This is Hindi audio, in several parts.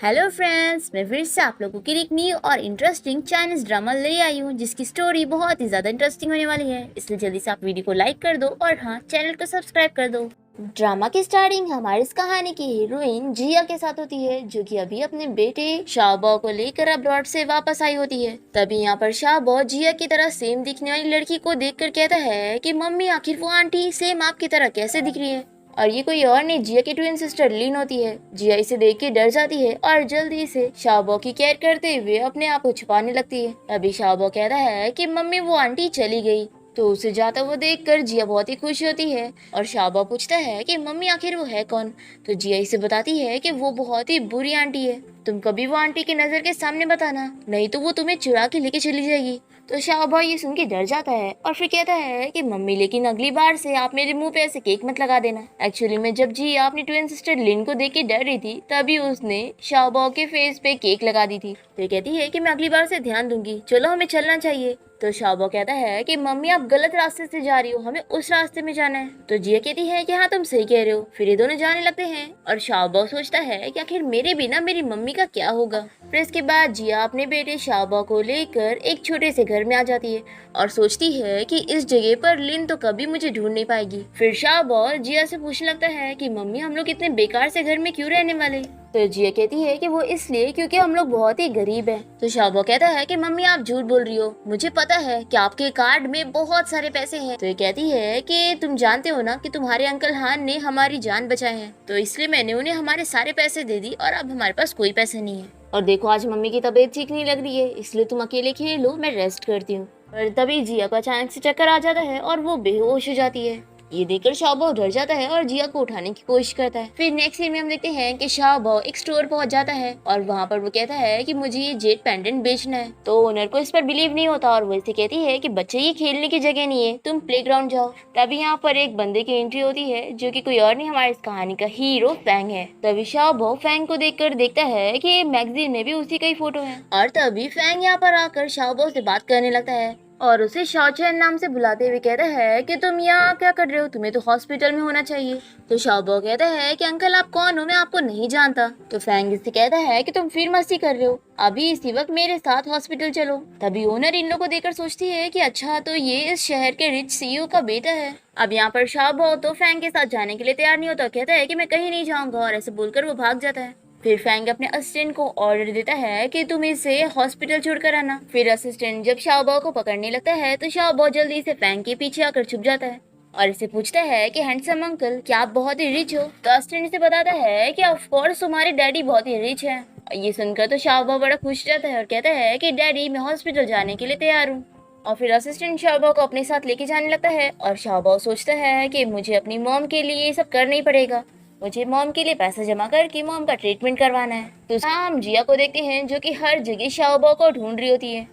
हेलो फ्रेंड्स, मैं फिर से आप लोगों के लिए एक न्यू और इंटरेस्टिंग चाइनीज ड्रामा ले आई हूँ जिसकी स्टोरी बहुत ही ज्यादा इंटरेस्टिंग होने वाली है। इसलिए जल्दी से आप वीडियो को लाइक कर दो और हाँ, चैनल को सब्सक्राइब कर दो। ड्रामा की स्टार्टिंग हमारी इस कहानी की हीरोइन जिया के साथ होती है, जो कि अभी अपने बेटे शाओबो को लेकर अब्रॉड से वापस आई होती है। तभी यहाँ पर शाओबो जिया की तरह सेम दिखने वाली लड़की को देखकर कहता है कि मम्मी, आखिर वो आंटी सेम आपकी तरह कैसे दिख रही है। और ये कोई और नहीं, जिया की ट्विन सिस्टर लीन होती है। जिया इसे देख के डर जाती है और जल्दी से शाओबो की केयर करते हुए अपने आप को छुपाने लगती है। अभी शाओबो कहता है कि मम्मी, वो आंटी चली गई। तो उसे जाता हुआ देखकर जिया बहुत ही खुश होती है और शाओबो पूछता है कि मम्मी, आखिर वो है कौन। तो जिया इसे बताती है कि वो बहुत ही बुरी आंटी है, तुम कभी वो आंटी की नजर के सामने बताना, नहीं तो वो तुम्हें चुरा के लेके चली जाएगी। तो शाओबो ये सुन के डर जाता है और फिर कहता है कि मम्मी, लेकिन अगली बार से आप मेरे मुंह पे ऐसे केक मत लगा देना। एक्चुअली में जब जिया अपनी ट्विन सिस्टर लिन को देख के डर रही थी, तभी उसने शाओबो के फेस पे केक लगा दी थी। तो कहती है कि मैं अगली बार से ध्यान दूंगी, चलो हमें चलना चाहिए। तो शाओबो कहता है कि मम्मी, आप गलत रास्ते से जा रही हो, हमें उस रास्ते में जाना है। तो जिया कहती है कि हाँ, तुम सही कह रहे हो। फिर ये दोनों जाने लगते हैं और शाओबो सोचता है कि आखिर मेरे बिना मेरी मम्मी का क्या होगा। फिर इसके बाद जिया अपने बेटे शाओबो को लेकर एक छोटे से घर में आ जाती है और सोचती है कि इस जगह पर लिन तो कभी मुझे ढूंढ नहीं पाएगी। फिर शाओबो जिया से पूछने लगता है कि मम्मी, हम लोग इतने बेकार से घर में क्यों रहने वाले। तो जिया कहती है कि वो इसलिए क्योंकि हम लोग बहुत ही गरीब हैं। तो शाओबो कहता है कि मम्मी, आप झूठ बोल रही हो, मुझे पता है कि आपके कार्ड में बहुत सारे पैसे हैं। तो ये कहती है कि तुम जानते हो ना कि तुम्हारे अंकल हान ने हमारी जान बचाए हैं, तो इसलिए मैंने उन्हें हमारे सारे पैसे दे दी और अब हमारे पास कोई पैसे नहीं है। और देखो, आज मम्मी की तबीयत ठीक नहीं लग रही है, इसलिए तुम अकेले खेलो, मैं रेस्ट करती हूँ। और तभी जिया को अचानक से चक्कर आ जाता है और वो बेहोश हो जाती है। ये देखकर शाओबो डर जाता है और जिया को उठाने की कोशिश करता है। फिर नेक्स्ट सीन में हम देखते हैं कि शाओबो एक स्टोर पहुंच जाता है और वहां पर वो कहता है कि मुझे ये जेड पेंडेंट बेचना है। तो ओनर को इस पर बिलीव नहीं होता और वो इसे कहती है कि बच्चे, ये खेलने की जगह नहीं है, तुम प्लेग्राउंड जाओ। तभी यहाँ पर एक बंदे की एंट्री होती है, जो कि कोई और नहीं, हमारी इस कहानी का हीरो फैंग है। तभी शाओबो फैंग को देखकर देखता है कि मैगजीन में भी उसी का ही फोटो है। और तभी फैंग यहाँ पर आकर शाओबो से बात करने लगता है और उसे शाओचैन नाम से बुलाते हुए कहता है कि तुम यहाँ क्या कर रहे हो, तुम्हें तो हॉस्पिटल में होना चाहिए। तो शाओबो कहता है कि अंकल, आप कौन हो, मैं आपको नहीं जानता। तो फैंग इससे कहता है कि तुम फिर मस्ती कर रहे हो, अभी इसी वक्त मेरे साथ हॉस्पिटल चलो। तभी ओनर इन लोगों को देखकर सोचती है कि अच्छा, तो ये इस शहर के रिच सीईओ का बेटा है। अब यहाँ पर शाओबो तो फैंग के साथ जाने के लिए तैयार नहीं होता, कहता है कि मैं कहीं नहीं जाऊंगा और ऐसे बोलकर वो भाग जाता है। फिर फैंग अपने असिस्टेंट को ऑर्डर देता है कि तुम इसे हॉस्पिटल छोड़कर आना। फिर असिस्टेंट जब शाओबो को पकड़ने लगता है तो शाओबो जल्दी से फैंग के पीछे आकर छुप जाता है और इसे पूछता है कि हैंडसम अंकल, क्या आप बहुत ही रिच हो। तो असिस्टेंट इसे बताता है कि ऑफ कोर्स तुम्हारे डैडी बहुत ही रिच हैं। ये सुनकर तो शाओबो बड़ा खुश रहता है और कहता है कि डैडी, मैं हॉस्पिटल जाने के लिए तैयार हूँ। और फिर असिस्टेंट शाओबो को अपने साथ लेके जाने लगता है और शाओबो सोचता है कि मुझे अपनी मॉम के लिए ये सब करना ही पड़ेगा, मुझे मॉम के लिए पैसा जमा करके मॉम का ट्रीटमेंट करवाना है। तो हम जिया को देखते हैं, जो कि हर जगह शाओबो को ढूंढ रही होती है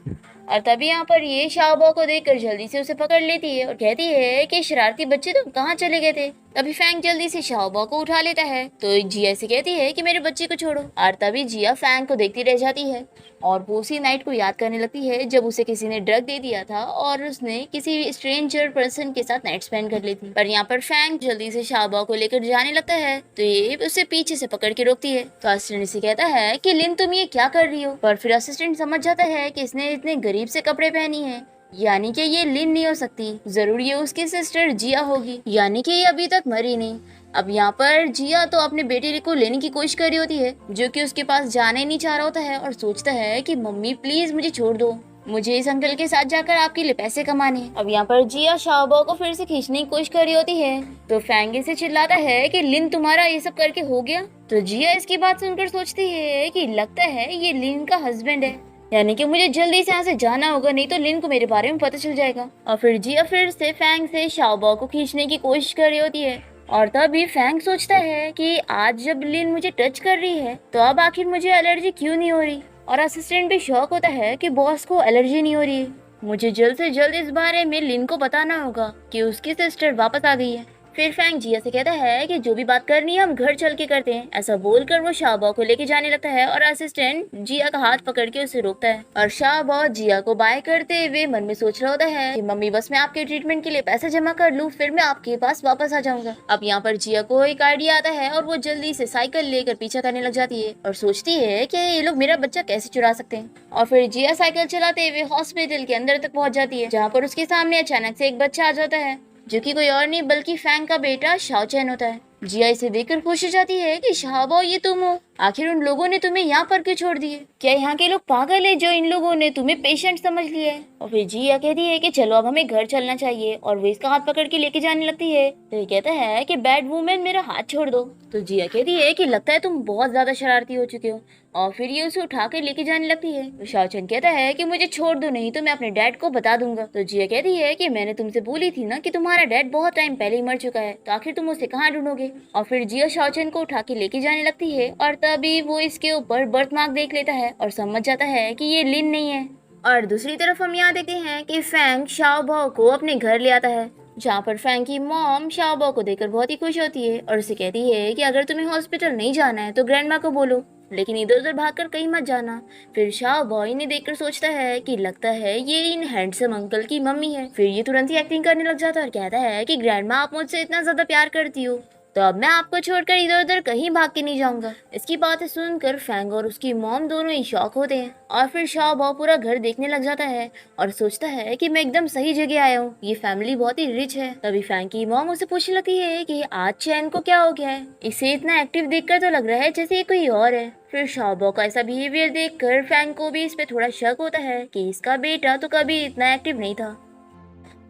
और तभी यहाँ पर ये शाओबो को देखकर जल्दी से उसे पकड़ लेती है और कहती है कि शरारती बच्चे, तुम कहाँ चले गए थे। तभी फैंग जल्दी से शाओबो को उठा लेता है। तो जिया से कहती है कि मेरे बच्चे को छोड़ो। और तभी जिया फैंग को देखती रह जाती है और वो उसी नाइट को याद करने लगती है जब उसे किसी ने ड्रग दे दिया था और उसने किसी स्ट्रेंजर पर्सन के साथ नाइट स्पेंड कर ली थी। पर यहाँ पर फैंग जल्दी से शाओबो को लेकर जाने लगता है तो ये उसे पीछे से पकड़ के रोकती है। तो असिस्टेंट इसे कहता है कि लिन, तुम ये क्या कर रही हो। पर फिर असिस्टेंट समझ जाता है कि इसने इतने गरीब से कपड़े पहनी है, यानी कि ये लिन नहीं हो सकती, जरूर ये उसकी सिस्टर जिया होगी, यानी कि ये अभी तक मरी नहीं। अब यहाँ पर जिया तो अपने बेटे को लेने की कोशिश कर रही होती है, जो कि उसके पास जाने नहीं चाह रहा होता है और सोचता है कि मम्मी प्लीज मुझे छोड़ दो, मुझे इस अंकल के साथ जाकर आपके लिए पैसे कमाने। अब यहाँ पर जिया शाओबो को फिर से खींचने की कोशिश कर रही होती है तो फैंग से चिल्लाता है कि लिन, तुम्हारा ये सब करके हो गया। तो जिया इसकी बात सुनकर सोचती है कि लगता है ये लिन का हस्बैंड है, यानी कि मुझे जल्दी से यहाँ से जाना होगा, नहीं तो लिन को मेरे बारे में पता चल जाएगा। और फिर जिया फिर से फैंग से शाओबो को खींचने की कोशिश कर रही होती है और तभी फैंग सोचता है कि आज जब लिन मुझे टच कर रही है तो अब आखिर मुझे एलर्जी क्यों नहीं हो रही। और असिस्टेंट भी शॉक होता है कि बॉस को एलर्जी नहीं हो रही है। मुझे जल्द से जल्द इस बारे में लिन को बताना होगा कि उसकी सिस्टर वापस आ गई है। फिर फैंग जिया से कहता है कि जो भी बात करनी है हम घर चल के करते हैं। ऐसा बोलकर वो शाओबाओ को लेके जाने लगता है और असिस्टेंट जिया का हाथ पकड़ के उसे रोकता है और शाओबाओ जिया को बाय करते हुए मन में सोच रहा होता है कि मम्मी बस मैं आपके ट्रीटमेंट के लिए पैसे जमा कर लूँ, फिर मैं आपके पास वापस आ जाऊंगा। अब यहाँ पर जिया को एक आइडिया आता है और वो जल्दी से साइकिल लेकर पीछा करने लग जाती है और सोचती है कि ये लोग मेरा बच्चा कैसे चुरा सकते हैं। और फिर जिया साइकिल चलाते हुए हॉस्पिटल के अंदर तक पहुंच जाती है, जहाँ पर उसके सामने अचानक से एक बच्चा आ जाता है जो कि कोई और नहीं बल्कि फैंग का बेटा शाओ चैन होता है। जिया इसे देखकर खुश हो जाती है कि शाओबाओ ये तुम हो, आखिर उन लोगों ने तुम्हें यहाँ पर क्यों छोड़ दिए? क्या यहाँ के लोग पागल है जो इन लोगों ने तुम्हें पेशेंट समझ लिया है? और फिर जिया कहती है कि चलो अब हमें घर चलना चाहिए और वो इसका हाथ पकड़ के लेके जाने लगती है। तो ये कहता है कि बैड वुमेन मेरा हाथ छोड़ दो। तो जिया कहती है कि लगता है तुम बहुत ज्यादा शरारती हो चुके हो और फिर ये उसे उठा कर लेके जाने लगती है। तो शाओ चैन कहता है कि मुझे छोड़ दो नहीं तो मैं अपने डैड को बता दूंगा। तो जिया कहती है कि मैंने तुमसे बोली थी ना कि तुम्हारा डैड बहुत टाइम पहले ही मर चुका है, तो आखिर तुम उसे कहाँ ढूंढोगे? और फिर जिया शाओ चैन को उठा के लेके जाने लगती है और तभी वो इसके ऊपर बर्थ मार्क देख लेता है और समझ जाता है कि ये लिन नहीं है। और दूसरी तरफ हम यहाँ देखते हैं कि फैंग शाओबाओ को अपने घर ले आता है, जहाँ पर फैंग की मॉम शाओबाओ को देखकर बहुत ही खुश होती है और उसे कहती है कि अगर तुम्हें हॉस्पिटल नहीं जाना है तो ग्रैंडमा को बोलो, लेकिन इधर उधर भागकर कहीं मत जाना। फिर शाओबाओ इन्हें देखकर सोचता है कि लगता है ये इन हैंडसम अंकल की मम्मी है। फिर ये तुरंत ही एक्टिंग करने लग जाता है और कहता है कि ग्रैंडमा आप मुझसे इतना ज्यादा प्यार करती हो तो अब मैं आपको छोड़कर इधर उधर कहीं भाग के नहीं जाऊंगा। इसकी बातें सुनकर फैंग और उसकी मॉम दोनों ही शॉक होते हैं और फिर शाओबाओ पूरा घर देखने लग जाता है और सोचता है कि मैं एकदम सही जगह आया हूँ, ये फैमिली बहुत ही रिच है। तभी फैंग की मॉम उसे पूछने लगती है कि आज चैन को क्या हो गया है, इसे इतना एक्टिव देखकर तो लग रहा है जैसे ये कोई और है। फिर शाओबाओ का ऐसा बिहेवियर देखकर फैंग को भी इस पे थोड़ा शक होता है कि इसका बेटा तो कभी इतना एक्टिव नहीं था।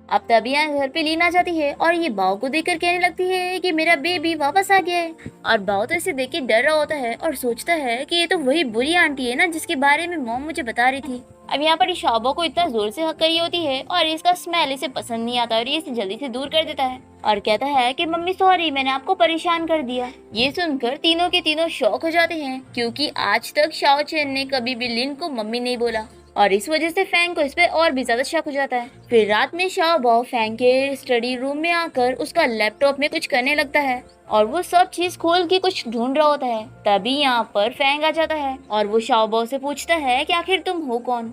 अब तभी यहाँ घर पे लीन आ जाती है और ये बाओ को देखकर कहने लगती है कि मेरा बेबी वापस आ गया है। और बाओ तो इसे देख के डर रहा होता है और सोचता है कि ये तो वही बुरी आंटी है ना जिसके बारे में मॉम मुझे बता रही थी। अब यहाँ पर शाओबाओ को इतना जोर से हक करी होती है और इसका स्मेल इसे पसंद नहीं आता और ये इसे जल्दी से दूर कर देता है और कहता है कि मम्मी सॉरी मैंने आपको परेशान कर दिया। ये सुनकर तीनों के तीनों शॉक हो जाते हैं क्योंकि आज तक शाओ चैन ने कभी भी लिन को मम्मी नहीं बोला और इस वजह से फैंग को इस पे और भी ज्यादा शक हो जाता है। फिर रात में शाओबाओ फैंग के स्टडी रूम में आकर उसका लैपटॉप में कुछ करने लगता है और वो सब चीज खोल के कुछ ढूंढ रहा होता है। तभी यहाँ पर फैंग आ जाता है और वो शाओबाओ से पूछता है कि आखिर तुम हो कौन।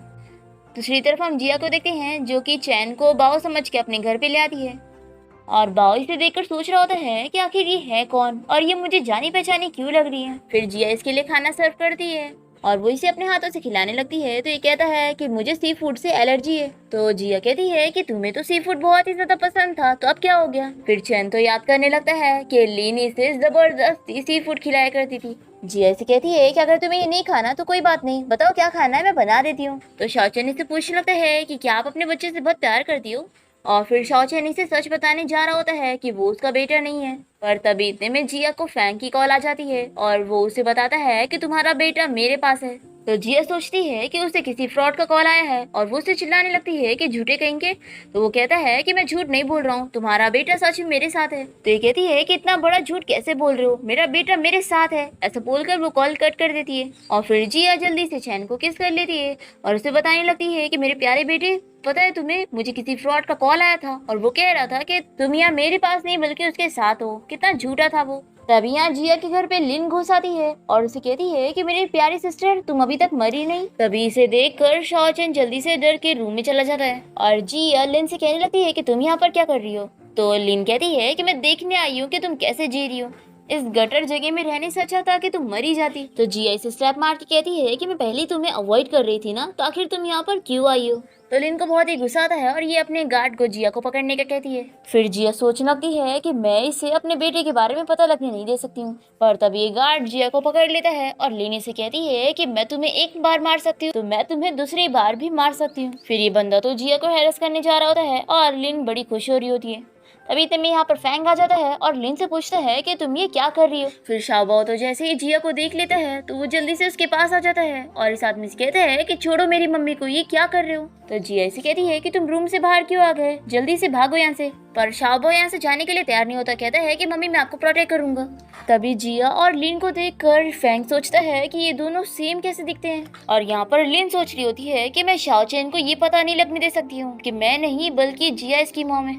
दूसरी तरफ हम जिया को देखते हैं जो कि चैन को बाओ समझ के अपने घर पे ले आती है और बाओ इसे देखकर सोच रहा होता है कि आखिर ये है कौन और ये मुझे जानी पहचानी क्यों लग रही है। फिर जिया इसके लिए खाना सर्व करती है और वो इसे अपने हाथों से खिलाने लगती है। तो ये कहता है कि मुझे सी फूड से एलर्जी है। तो जिया कहती है कि तुम्हें तो सी फूड बहुत ही ज्यादा पसंद था, तो अब क्या हो गया? फिर चैन तो याद करने लगता है कि लिन इसे जबरदस्ती सी फूड खिलाया करती थी। जिया इसे कहती है कि अगर तुम्हें ये नहीं खाना तो कोई बात नहीं, बताओ क्या खाना है मैं बना देती हूँ। तो शाओ चैन इसे पूछने लगता है कि क्या आप अपने बच्चे से बहुत प्यार करती हो? और फिर शाओ चैन इसे सच बताने जा रहा होता है कि वो उसका बेटा नहीं है। पर तभी इतने में जिया को फैंग की कॉल आ जाती है और वो उसे बताता है कि तुम्हारा बेटा मेरे पास है। तो जिया सोचती है कि उसे किसी फ्रॉड का कॉल आया है और वो उसे चिल्लाने लगती है कि झूठे कहेंगे। तो वो कहता है कि मैं झूठ नहीं बोल रहा हूँ, तुम्हारा बेटा सच में मेरे साथ है। तो ये कहती है कि इतना बड़ा झूठ कैसे बोल रहे हो, मेरा बेटा मेरे साथ है। ऐसा बोलकर वो कॉल कट कर देती है और फिर जिया जल्दी से चैन को किस कर लेती है और उसे बताने लगती है कि मेरे प्यारे बेटे पता है तुम्हें, मुझे किसी फ्रॉड का कॉल आया था और वो कह रहा था कि तुम यहाँ मेरे पास नहीं बल्कि उसके साथ हो। कितना झूठा था वो। तभी यहाँ जिया के घर पे लिन घुस आती है और उसे कहती है कि मेरी प्यारी सिस्टर तुम अभी तक मरी नहीं। तभी इसे देखकर शाओ चैन जल्दी से डर के रूम में चला जाता है और जिया लिन से कहने लगती है कि तुम यहाँ पर क्या कर रही हो। तो लिन कहती है कि मैं देखने आई हूँ कि तुम कैसे जी रही हो, इस गटर जगह में रहने से अच्छा था कि तुम मरी जाती। तो जिया इसे स्लैप मार के कहती है कि मैं पहले तुम्हें अवॉइड कर रही थी ना, तो आखिर तुम यहाँ पर क्यों आई हो। तो लिन को बहुत ही गुस्सा आता है और ये अपने गार्ड को जिया को पकड़ने का कहती है। फिर जिया सोचने लगती है कि मैं इसे अपने बेटे के बारे में पता लगने नहीं दे सकती हूँ। पर तभी ये गार्ड जिया को पकड़ लेता है और लिन इसे कहती है कि मैं तुम्हें एक बार मार सकती हूँ तो मैं तुम्हें दूसरी बार भी मार सकती हूँ। फिर ये बंदा तो जिया को हैरेस करने जा रहा होता है और लिन बड़ी खुश हो रही होती है। तभी तभी यहाँ पर फैंग आ जाता है और लिन से पूछता है कि तुम ये क्या कर रही हो। फिर शाओबाओ तो जैसे ही जिया को देख लेता है तो वो जल्दी से उसके पास आ जाता है और इस आदमी से कहता है कि छोड़ो मेरी मम्मी को, ये क्या कर रहे हो। तो जिया इसे कहती है कि तुम रूम से बाहर क्यों आ गए, जल्दी से भागो यहाँ से। पर शाओबाओ यहाँ से जाने के लिए तैयार नहीं होता, कहता है कि मम्मी मैं आपको प्रोटेक्ट करूंगा। तभी जिया और लिन को देखकर फैंग सोचता है कि ये दोनों सेम कैसे दिखते हैं और यहाँ पर लिन सोच रही होती है कि मैं शाओ चैन को ये पता नहीं लगने दे सकती हूँ कि मैं नहीं बल्कि जिया इसकी मॉम है।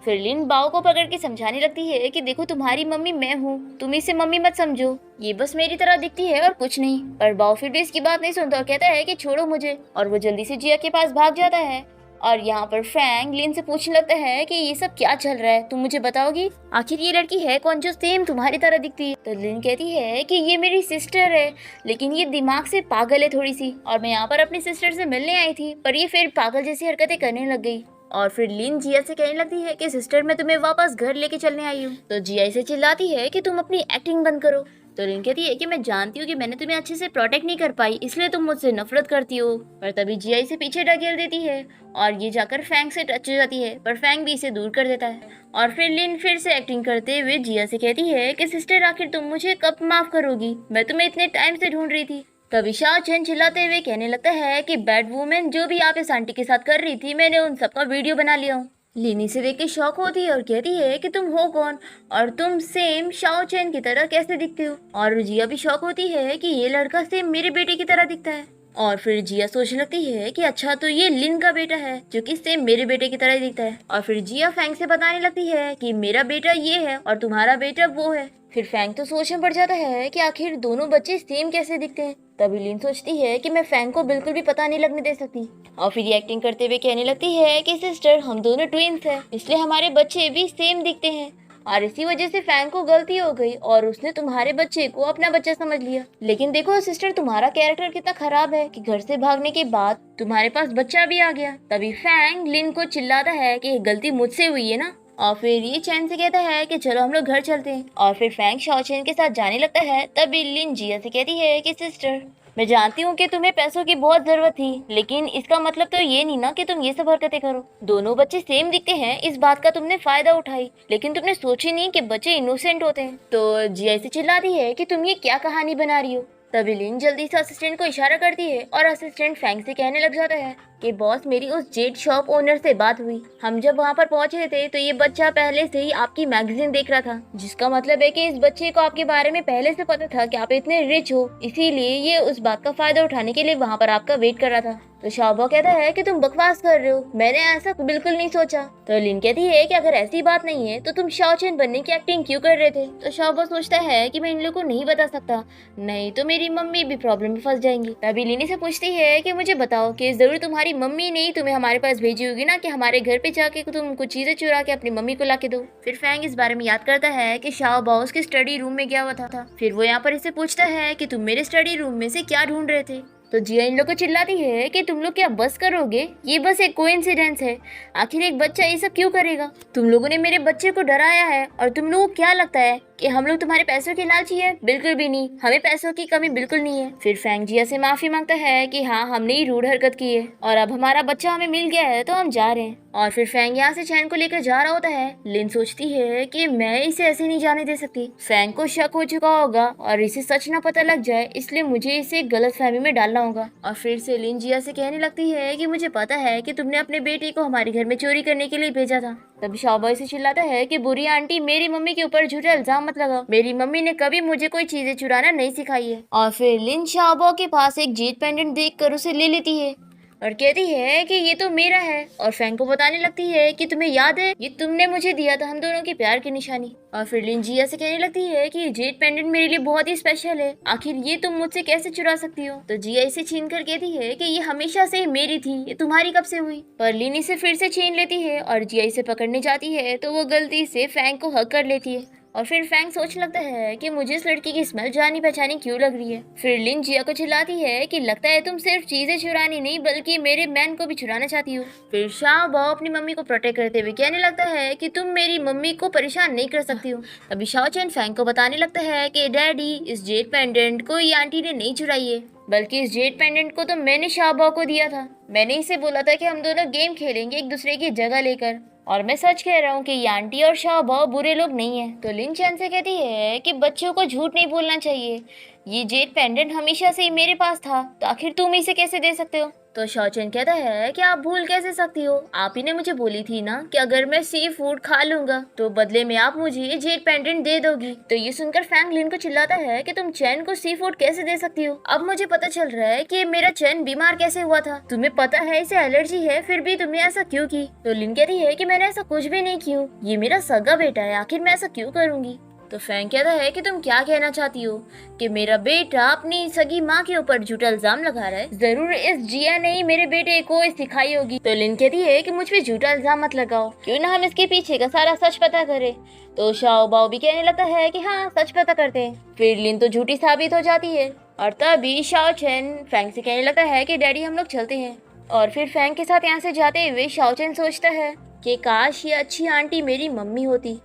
फिर लिन बाओ को पकड़ के समझाने लगती है कि देखो तुम्हारी मम्मी मैं हूँ, तुम इसे मम्मी मत समझो, ये बस मेरी तरह दिखती है और कुछ नहीं। पर बाओ फिर भी इसकी बात नहीं सुनता और कहता है कि छोड़ो मुझे, और वो जल्दी से जिया के पास भाग जाता है। और यहाँ पर फ्रैंक लिन से पूछने लगता है कि ये सब क्या चल रहा है, तुम मुझे बताओगी आखिर ये लड़की है कौन जो सेम तुम्हारी तरह दिखती है। तो लिन कहती है कि ये मेरी सिस्टर है, लेकिन ये दिमाग से पागल है थोड़ी सी, और मैं यहाँ पर अपनी सिस्टर से मिलने आई थी पर ये फिर पागल जैसी हरकतें करने लग गई। और फिर लिन जिया से कहने लगती है कि सिस्टर मैं तुम्हें वापस घर लेके चलने आई हूँ। तो जिया इसे चिल्लाती है कि तुम अपनी एक्टिंग बंद करो। तो लिन कहती है कि मैं जानती हूँ कि मैंने तुम्हें अच्छे से प्रोटेक्ट नहीं कर पाई, इसलिए तुम मुझसे नफरत करती हो। पर तभी जिया इसे पीछे ढकेल देती है और ये जाकर फैंग से टच हो जाती है, पर फैंग भी इसे दूर कर देता है। और फिर लिन फिर से एक्टिंग करते हुए जिया से कहती है कि सिस्टर आखिर तुम मुझे कब माफ करोगी, मैं तुम्हें इतने टाइम से ढूंढ रही थी। तभी शाओ चेन चिल्लाते हुए कहने लगता है कि बैड वुमेन जो भी आप इस आंटी के साथ कर रही थी, मैंने उन सबका वीडियो बना लिया हूँ। लिनी से देख के शॉक होती है और कहती है कि तुम हो कौन और तुम सेम शाओ चेन की तरह कैसे दिखते हो। और जिया भी शॉक होती है कि ये लड़का सेम मेरे बेटे की तरह दिखता है। और फिर जिया सोचने लगती है कि अच्छा तो ये लिन का बेटा है जो कि सेम मेरे बेटे की तरह ही दिखता है। और फिर जिया फैंग से बताने लगती है कि मेरा बेटा ये है और तुम्हारा बेटा वो है। फिर फैंग तो सोच में पड़ जाता है कि आखिर दोनों बच्चे सेम कैसे दिखते हैं। तभी लिन सोचती है कि मैं फैंग को बिल्कुल भी पता नहीं लगने दे सकती। और फिर ये एक्टिंग करते हुए कहने लगती है कि सिस्टर हम दोनों ट्विंस हैं, इसलिए हमारे बच्चे भी सेम दिखते हैं, और इसी वजह से फैंग को गलती हो गई और उसने तुम्हारे बच्चे को अपना बच्चा समझ लिया। लेकिन देखो सिस्टर तुम्हारा कैरेक्टर कितना खराब है कि घर से भागने के बाद तुम्हारे पास बच्चा भी आ गया। तभी फैंग लिन को चिल्लाता है कि गलती मुझसे हुई है ना। और फिर ये चैन से कहता है कि चलो हम लोग घर चलते हैं। और फिर फैंग शाओ चैन के साथ जाने लगता है। तभी लिन जिया से कहती है कि सिस्टर मैं जानती हूँ कि तुम्हें पैसों की बहुत जरूरत थी, लेकिन इसका मतलब तो ये नहीं ना कि तुम ये सब हरकतें करो। दोनों बच्चे सेम दिखते हैं इस बात का तुमने फायदा उठाई, लेकिन तुमने सोची नहीं कि बच्चे इनोसेंट होते हैं। तो जिया इसे चिल्लाती है कि तुम ये क्या कहानी बना रही हो। तभी लिन जल्दी से असिस्टेंट को इशारा करती है और असिस्टेंट फैंग से कहने लग जाता है कि बॉस मेरी उस जेड शॉप ओनर से बात हुई। हम जब वहाँ पर पहुँचे थे तो ये बच्चा पहले से ही आपकी मैगजीन देख रहा था, जिसका मतलब है कि इस बच्चे को आपके बारे में पहले से पता था कि आप इतने रिच हो, इसीलिए ये उस बात का फायदा उठाने के लिए वहाँ पर आपका वेट कर रहा था। तो शाओबा कहता है कि तुम बकवास कर रहे हो, मैंने ऐसा बिल्कुल नहीं सोचा। तो लिन कहती है कि अगर ऐसी बात नहीं है तो तुम शाओ चेन बनने की एक्टिंग क्यों कर रहे थे। तो शाओबा सोचता है कि मैं इन लोगों को नहीं बता सकता, नहीं तो मेरी मम्मी भी प्रॉब्लम में फंस जाएंगी। तभी लिनी से पूछती है कि मुझे बताओ कि जरूर तुम्हारी मम्मी ने तुम्हें हमारे पास भेजी होगी ना कि हमारे घर पे जाके तुम कुछ चीजें चुरा के अपनी मम्मी को ला के दो। फिर फैंग इस बारे में याद करता है कि शाओबा उसके स्टडी रूम में गया हुआ था। फिर वो यहाँ पर इसे पूछता है कि तुम मेरे स्टडी रूम में से क्या ढूंढ रहे थे। तो जिया इन लोग को चिल्लाती है कि तुम लोग क्या बस करोगे, ये बस एक कोइंसिडेंस है, आखिर एक बच्चा ये सब क्यों करेगा। तुम लोगों ने मेरे बच्चे को डराया है और तुम लोगों को क्या लगता है कि हम लोग तुम्हारे पैसों के लालची है। बिल्कुल भी नहीं, हमें पैसों की कमी बिल्कुल नहीं है। फिर फैंग जिया से माफी मांगता है कि हाँ हमने ही रूड हरकत की है और अब हमारा बच्चा हमें मिल गया है तो हम जा रहे हैं। और फिर फैंग यहाँ से चैन को लेकर जा रहा होता है। लिन सोचती है कि मैं इसे ऐसे नहीं जाने दे सकती, फैंग को शक हो चुका होगा और इसे सच ना पता लग जाए, इसलिए मुझे इसे गलतफहमी में डालना होगा। और फिर से लिन जिया से कहने लगती है कि मुझे पता है कि तुमने अपने बेटे को हमारे घर में चोरी करने के लिए भेजा था। तभी शाओबा से चिल्लाता है कि बुरी आंटी मेरी मम्मी के ऊपर झूठा इल्जाम मत लगाओ, मेरी मम्मी ने कभी मुझे कोई चीजें चुराना नहीं सिखाई है। और फिर लिन शाओबा के पास एक जेड पेंडेंट देखकर उसे ले लेती है और कहती है कि ये तो मेरा है। और फैंग को बताने लगती है कि तुम्हें याद है ये तुमने मुझे दिया था हम दोनों के प्यार की निशानी। और फिर लिन जिया से कहने लगती है कि जेड पेंडेंट मेरे लिए बहुत ही स्पेशल है, आखिर ये तुम मुझसे कैसे चुरा सकती हो। तो जिया इसे छीन कर कहती है कि ये हमेशा से ही मेरी थी, ये तुम्हारी कब से हुई। पर लिन इसे फिर से छीन लेती है और जिया इसे पकड़ने जाती है तो वो गलती से फैंग को हक कर लेती है। और फिर फैंग सोचने लगता है कि मुझे इस लड़की की स्मेल जानी पहचानी क्यों लग रही है। फिर लिन जिया को चिल्लाती है कि लगता है तुम सिर्फ चीजें चुरानी नहीं बल्कि मेरे मैन को भी चुराना चाहती हो। फिर शाओबा अपनी मम्मी को प्रोटेक्ट करते हुए कहने लगता है कि तुम मेरी मम्मी को परेशान नहीं कर सकती हो। तभी शाओ चैन फैंग को बताने लगता है कि डैडी इस जेड पेंडेंट को ये आंटी ने नहीं चुराई है, बल्कि इस जेड पेंडेंट को तो मैंने शाओबा को दिया था। मैंने इसे बोला था कि हम दोनों गेम खेलेंगे एक दूसरे की जगह लेकर, और मैं सच कह रहा हूँ कि ये आंटी और शाओबा बुरे लोग नहीं है। तो लिन चैन से कहती है कि बच्चों को झूठ नहीं बोलना चाहिए, ये जेड पेंडेंट हमेशा से ही मेरे पास था तो आखिर तुम इसे कैसे दे सकते हो। तो शाओचेन कहता है कि आप भूल कैसे सकती हो, आप ही ने मुझे बोली थी ना कि अगर मैं सी फूड खा लूंगा तो बदले में आप मुझे ये जेड पेंडेंट दे दोगी। तो ये सुनकर फैंग लिन को चिल्लाता है कि तुम चैन को सी फूड कैसे दे सकती हो। अब मुझे पता चल रहा है कि मेरा चैन बीमार कैसे हुआ था। तुम्हें पता है इसे एलर्जी है, फिर भी तुमने ऐसा क्यों की। तो लिन कहती है कि मैंने ऐसा कुछ भी नहीं किया, ये मेरा सगा बेटा है, आखिर मैं ऐसा क्यों करूंगी। तो फैंग कहता है कि तुम क्या कहना चाहती हो कि मेरा बेटा अपनी सगी माँ के ऊपर झूठा इल्जाम लगा रहा है। जरूर इस जिया ने ही मेरे बेटे को सिखाई होगी। तो लिन कहती है कि मुझ पे झूठा इल्जाम मत लगाओ, क्यों ना हम इसके पीछे का सारा सच पता करें। तो शाओ बाओ भी कहने लगता है कि हाँ सच पता करते हैं। फिर लिन तो झूठी साबित हो जाती है और तभी शाओचेन फैंग से कहने लगता है कि डैडी हम लोग चलते हैं। और फिर फैंग के साथ यहाँ से जाते हुए शाओचेन सोचता है कि काश ये अच्छी आंटी मेरी मम्मी होती।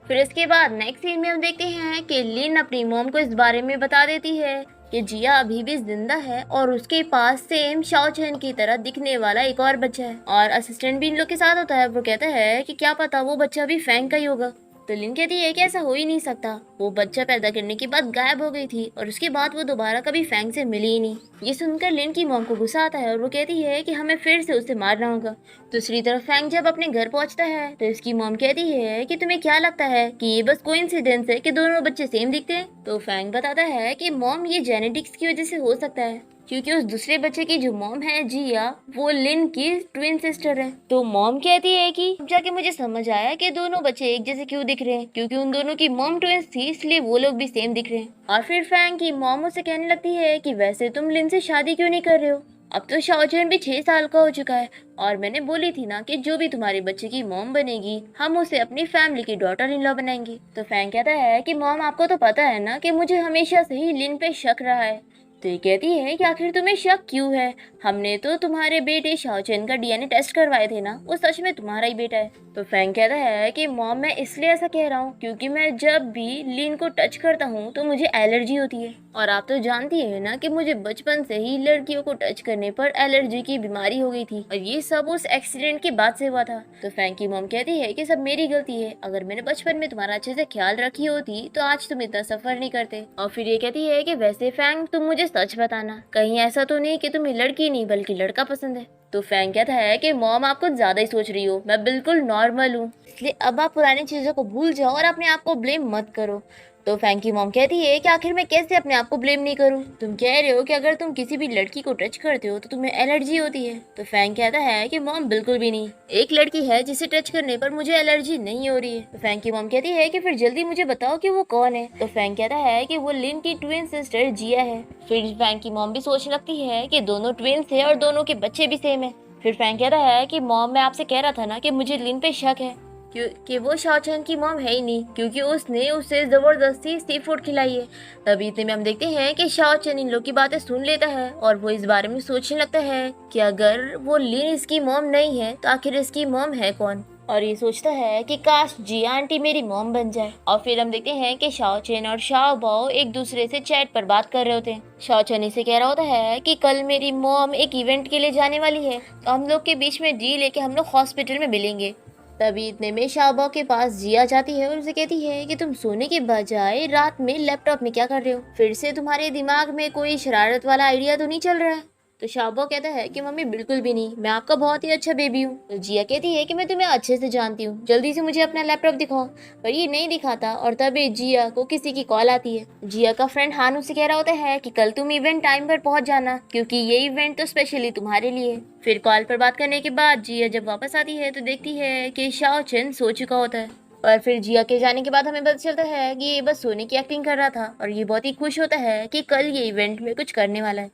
फिर इसके बाद नेक्स्ट सीन में हम देखते हैं कि लिन अपनी मॉम को इस बारे में बता देती है कि जिया अभी भी जिंदा है और उसके पास सेम शाओचेन की तरह दिखने वाला एक और बच्चा है और असिस्टेंट भी इन लोग के साथ होता है। वो कहता है कि क्या पता वो बच्चा भी फैंग का ही होगा। तो लिन कहती है कि ऐसा हो ही नहीं सकता, वो बच्चा पैदा करने के बाद गायब हो गई थी और उसके बाद वो दोबारा कभी फैंग से मिली ही नहीं। ये सुनकर लिन की मॉम को गुस्सा आता है और वो कहती है कि हमें फिर से उसे मारना होगा। दूसरी तरफ फैंग जब अपने घर पहुंचता है तो इसकी मॉम कहती है कि तुम्हें क्या लगता है कि ये बस कोइंसिडेंस है कि दोनों बच्चे सेम दिखते हैं। तो फैंग बताता है कि मॉम ये जेनेटिक्स की वजह से हो सकता है, क्योंकि उस दूसरे बच्चे की जो मॉम है जिया वो लिन की ट्विन सिस्टर है। तो मॉम कहती है कि जाके मुझे समझ आया कि दोनों बच्चे एक जैसे क्यों दिख रहे हैं, क्योंकि उन दोनों की मॉम ट्विंस थी इसलिए वो लोग भी सेम दिख रहे हैं। और फिर फैंग की मॉम उसे कहने लगती है कि वैसे तुम लिन से शादी क्यों नहीं कर रहे हो, अब तो शाओचेन भी 6 साल का हो चुका है और मैंने बोली थी ना कि जो भी तुम्हारे बच्चे की मॉम बनेगी हम उसे अपनी फैमिली की डॉटर इन लॉ बनाएंगे। तो फैंग कहता है कि मॉम आपको तो पता है ना कि मुझे हमेशा से ही लिन पे शक रहा है। तो ये कहती है कि आखिर तुम्हें शक क्यों है, हमने तो तुम्हारे बेटे शाओचेन का डीएनए टेस्ट करवाए थे ना, वो सच में तुम्हारा ही बेटा है। तो फैंग कहता है कि मॉम मैं इसलिए ऐसा कह रहा हूँ क्योंकि मैं जब भी लिन को टच करता हूँ तो मुझे एलर्जी होती है और आप तो जानती है ना कि मुझे बचपन से ही लड़कियों को टच करने पर एलर्जी की बीमारी हो गई थी और ये सब उस एक्सीडेंट के बाद से हुआ था। तो फैंग की मॉम कहती है कि सब मेरी गलती है, अगर मैंने बचपन में तुम्हारा अच्छे से ख्याल रखी होती तो आज तुम इतना सफर नहीं करते। और फिर ये कहती है कि वैसे फैंग तुम मुझे सच बताना, कहीं ऐसा तो नहीं कि तुम्हें लड़की नहीं बल्कि लड़का पसंद है। तो फैंग कहता है कि मॉम आप कुछ ज्यादा ही सोच रही हो, मैं बिल्कुल नॉर्मल हूँ, इसलिए अब आप पुरानी चीजों को भूल जाओ और अपने आप को ब्लेम मत करो। तो फैंग की मॉम कहती है कि आखिर मैं कैसे अपने आप को ब्लेम नहीं करूं, तुम कह रहे हो कि अगर तुम किसी भी लड़की को टच करते हो तो तुम्हें एलर्जी होती है। तो फैंग कहता है कि मॉम बिल्कुल भी नहीं, एक लड़की है जिसे टच करने पर मुझे एलर्जी नहीं हो रही है। तो फैंग की मॉम कहती है कि फिर जल्दी मुझे बताओ कि वो कौन है। तो फैंग कहता है कि वो लिन की ट्विन सिस्टर जिया है। फिर फैंग की मॉम भी सोचने लगती है कि दोनों ट्विंस है और दोनों के बच्चे भी सेम है। फिर फैंग कहता है कि मॉम मैं आपसे कह रहा था ना कि मुझे लिन पे शक है कि वो शाओचेन की मॉम है ही नहीं, क्योंकि उसने उसे जबरदस्ती सी फूड खिलाई है। तभी इतने में हम देखते हैं कि शाओचेन इन लोग की बातें सुन लेता है और वो इस बारे में सोचने लगता है कि अगर वो लिन इसकी मॉम नहीं है तो आखिर इसकी मॉम है कौन। और ये सोचता है कि काश जिया आंटी मेरी मॉम बन जाए। और फिर हम देखते हैं कि शाओचेन और शाओ बाओ एक दूसरे से चैट पर बात कर रहे होते हैं। शाओचेन इसे कह रहा होता है कि कल मेरी मॉम एक इवेंट के लिए जाने वाली है, तो हम लोग के बीच में डील है कि हम लोग हॉस्पिटल में मिलेंगे। तभी इतने में शाओबाओ के पास जिया जाती है और उसे कहती है कि तुम सोने के बजाय रात में लैपटॉप में क्या कर रहे हो, फिर से तुम्हारे दिमाग में कोई शरारत वाला आइडिया तो नहीं चल रहा है। तो शाओबाओ कहता है कि मम्मी बिल्कुल भी नहीं, मैं आपका बहुत ही अच्छा बेबी हूँ। तो जिया कहती है कि मैं तुम्हें अच्छे से जानती हूँ, जल्दी से मुझे अपना लैपटॉप दिखाओ। पर ये नहीं दिखाता और तभी जिया को किसी की कॉल आती है। जिया का फ्रेंड हानू से कह रहा होता है कि कल तुम इवेंट टाइम पर पहुंच जाना, क्योंकि ये इवेंट तो स्पेशली तुम्हारे लिए। फिर कॉल पर बात करने के बाद जिया जब वापस आती है तो देखती है कि शाओचेन सो चुका होता है। और फिर जिया के जाने के बाद हमें पता चलता है कि ये बस सोने की एक्टिंग कर रहा था और ये बहुत ही खुश होता है कि कल ये इवेंट में कुछ करने वाला है।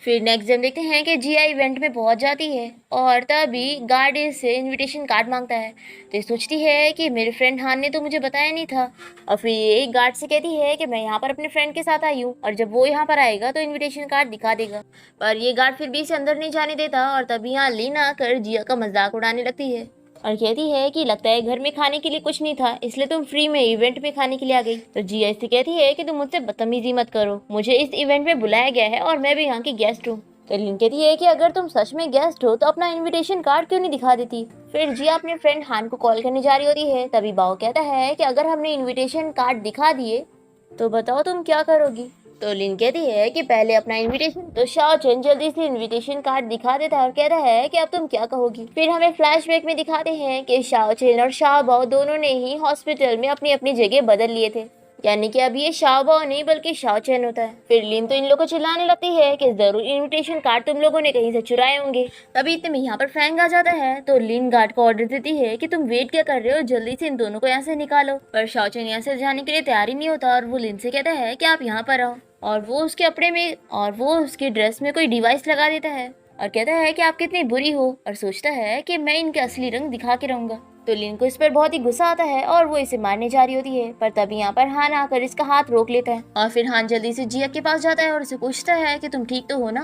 फिर नेक्स्ट डे देखते हैं कि जिया इवेंट में पहुंच जाती है और तभी गार्ड से इनविटेशन कार्ड मांगता है। तो ये सोचती है कि मेरे फ्रेंड हान ने तो मुझे बताया नहीं था। और फिर ये गार्ड से कहती है कि मैं यहाँ पर अपने फ्रेंड के साथ आई हूँ और जब वो यहाँ पर आएगा तो इनविटेशन कार्ड दिखा देगा। पर ये गार्ड फिर भी इसे अंदर नहीं जाने देता और तभी यहाँ लीन आकर जिया का मजाक उड़ाने लगती है और कहती है कि लगता है घर में खाने के लिए कुछ नहीं था, इसलिए तुम फ्री में इवेंट में खाने के लिए आ गई। तो जिया इससे कहती है कि तुम मुझसे बदतमीजी मत करो, मुझे इस इवेंट में बुलाया गया है और मैं भी यहाँ की गेस्ट हूँ। तो लिन कहती है कि अगर तुम सच में गेस्ट हो तो अपना इनविटेशन कार्ड क्यों नहीं दिखा देती। फिर जिया अपने फ्रेंड हान को कॉल करने जा रही होती है। तभी बाओ कहता है कि अगर हमने इनविटेशन कार्ड दिखा दिए तो बताओ तुम क्या करोगी। तो लिन कहती है कि पहले अपना इनविटेशन। तो शाओ चेन जल्दी से इनविटेशन कार्ड दिखा देता है और कहता है कि अब तुम क्या कहोगी। फिर हमें फ्लैशबैक में दिखाते हैं कि शाओ चेन और शाओ बाओ दोनों ने ही हॉस्पिटल में अपनी अपनी जगह बदल लिए थे, यानी कि अब ये शाओ बाओ नहीं बल्कि शाओ चेन होता है। फिर लिन तो इन लोगों को चिल्लाने लगती है कि जरूर इनविटेशन कार्ड तुम लोगों ने कहीं से चुराए होंगे। तभी इतने में यहाँ पर फैंग आ जाता है। तो लिन गार्ड को ऑर्डर देती है कि तुम वेट क्या कर रहे हो, जल्दी से इन दोनों को यहाँ से निकालो। पर शाओ चेन यहाँ से जाने के लिए तैयार ही नहीं होता और वो लिन से कहता है कि आप यहाँ पर आओ, और वो उसके कपड़े में और वो उसके ड्रेस में कोई डिवाइस लगा देता है और कहता है कि आप कितनी बुरी हो, और सोचता है कि मैं इनके असली रंग दिखा के रहूंगा। तो लिन को इस पर बहुत ही गुस्सा आता है और वो इसे मारने जा रही होती है, पर तभी यहाँ पर हान आकर इसका हाथ रोक लेता है। और फिर हान जल्दी से जिया के पास जाता है और उसे पूछता है कि तुम ठीक तो हो ना।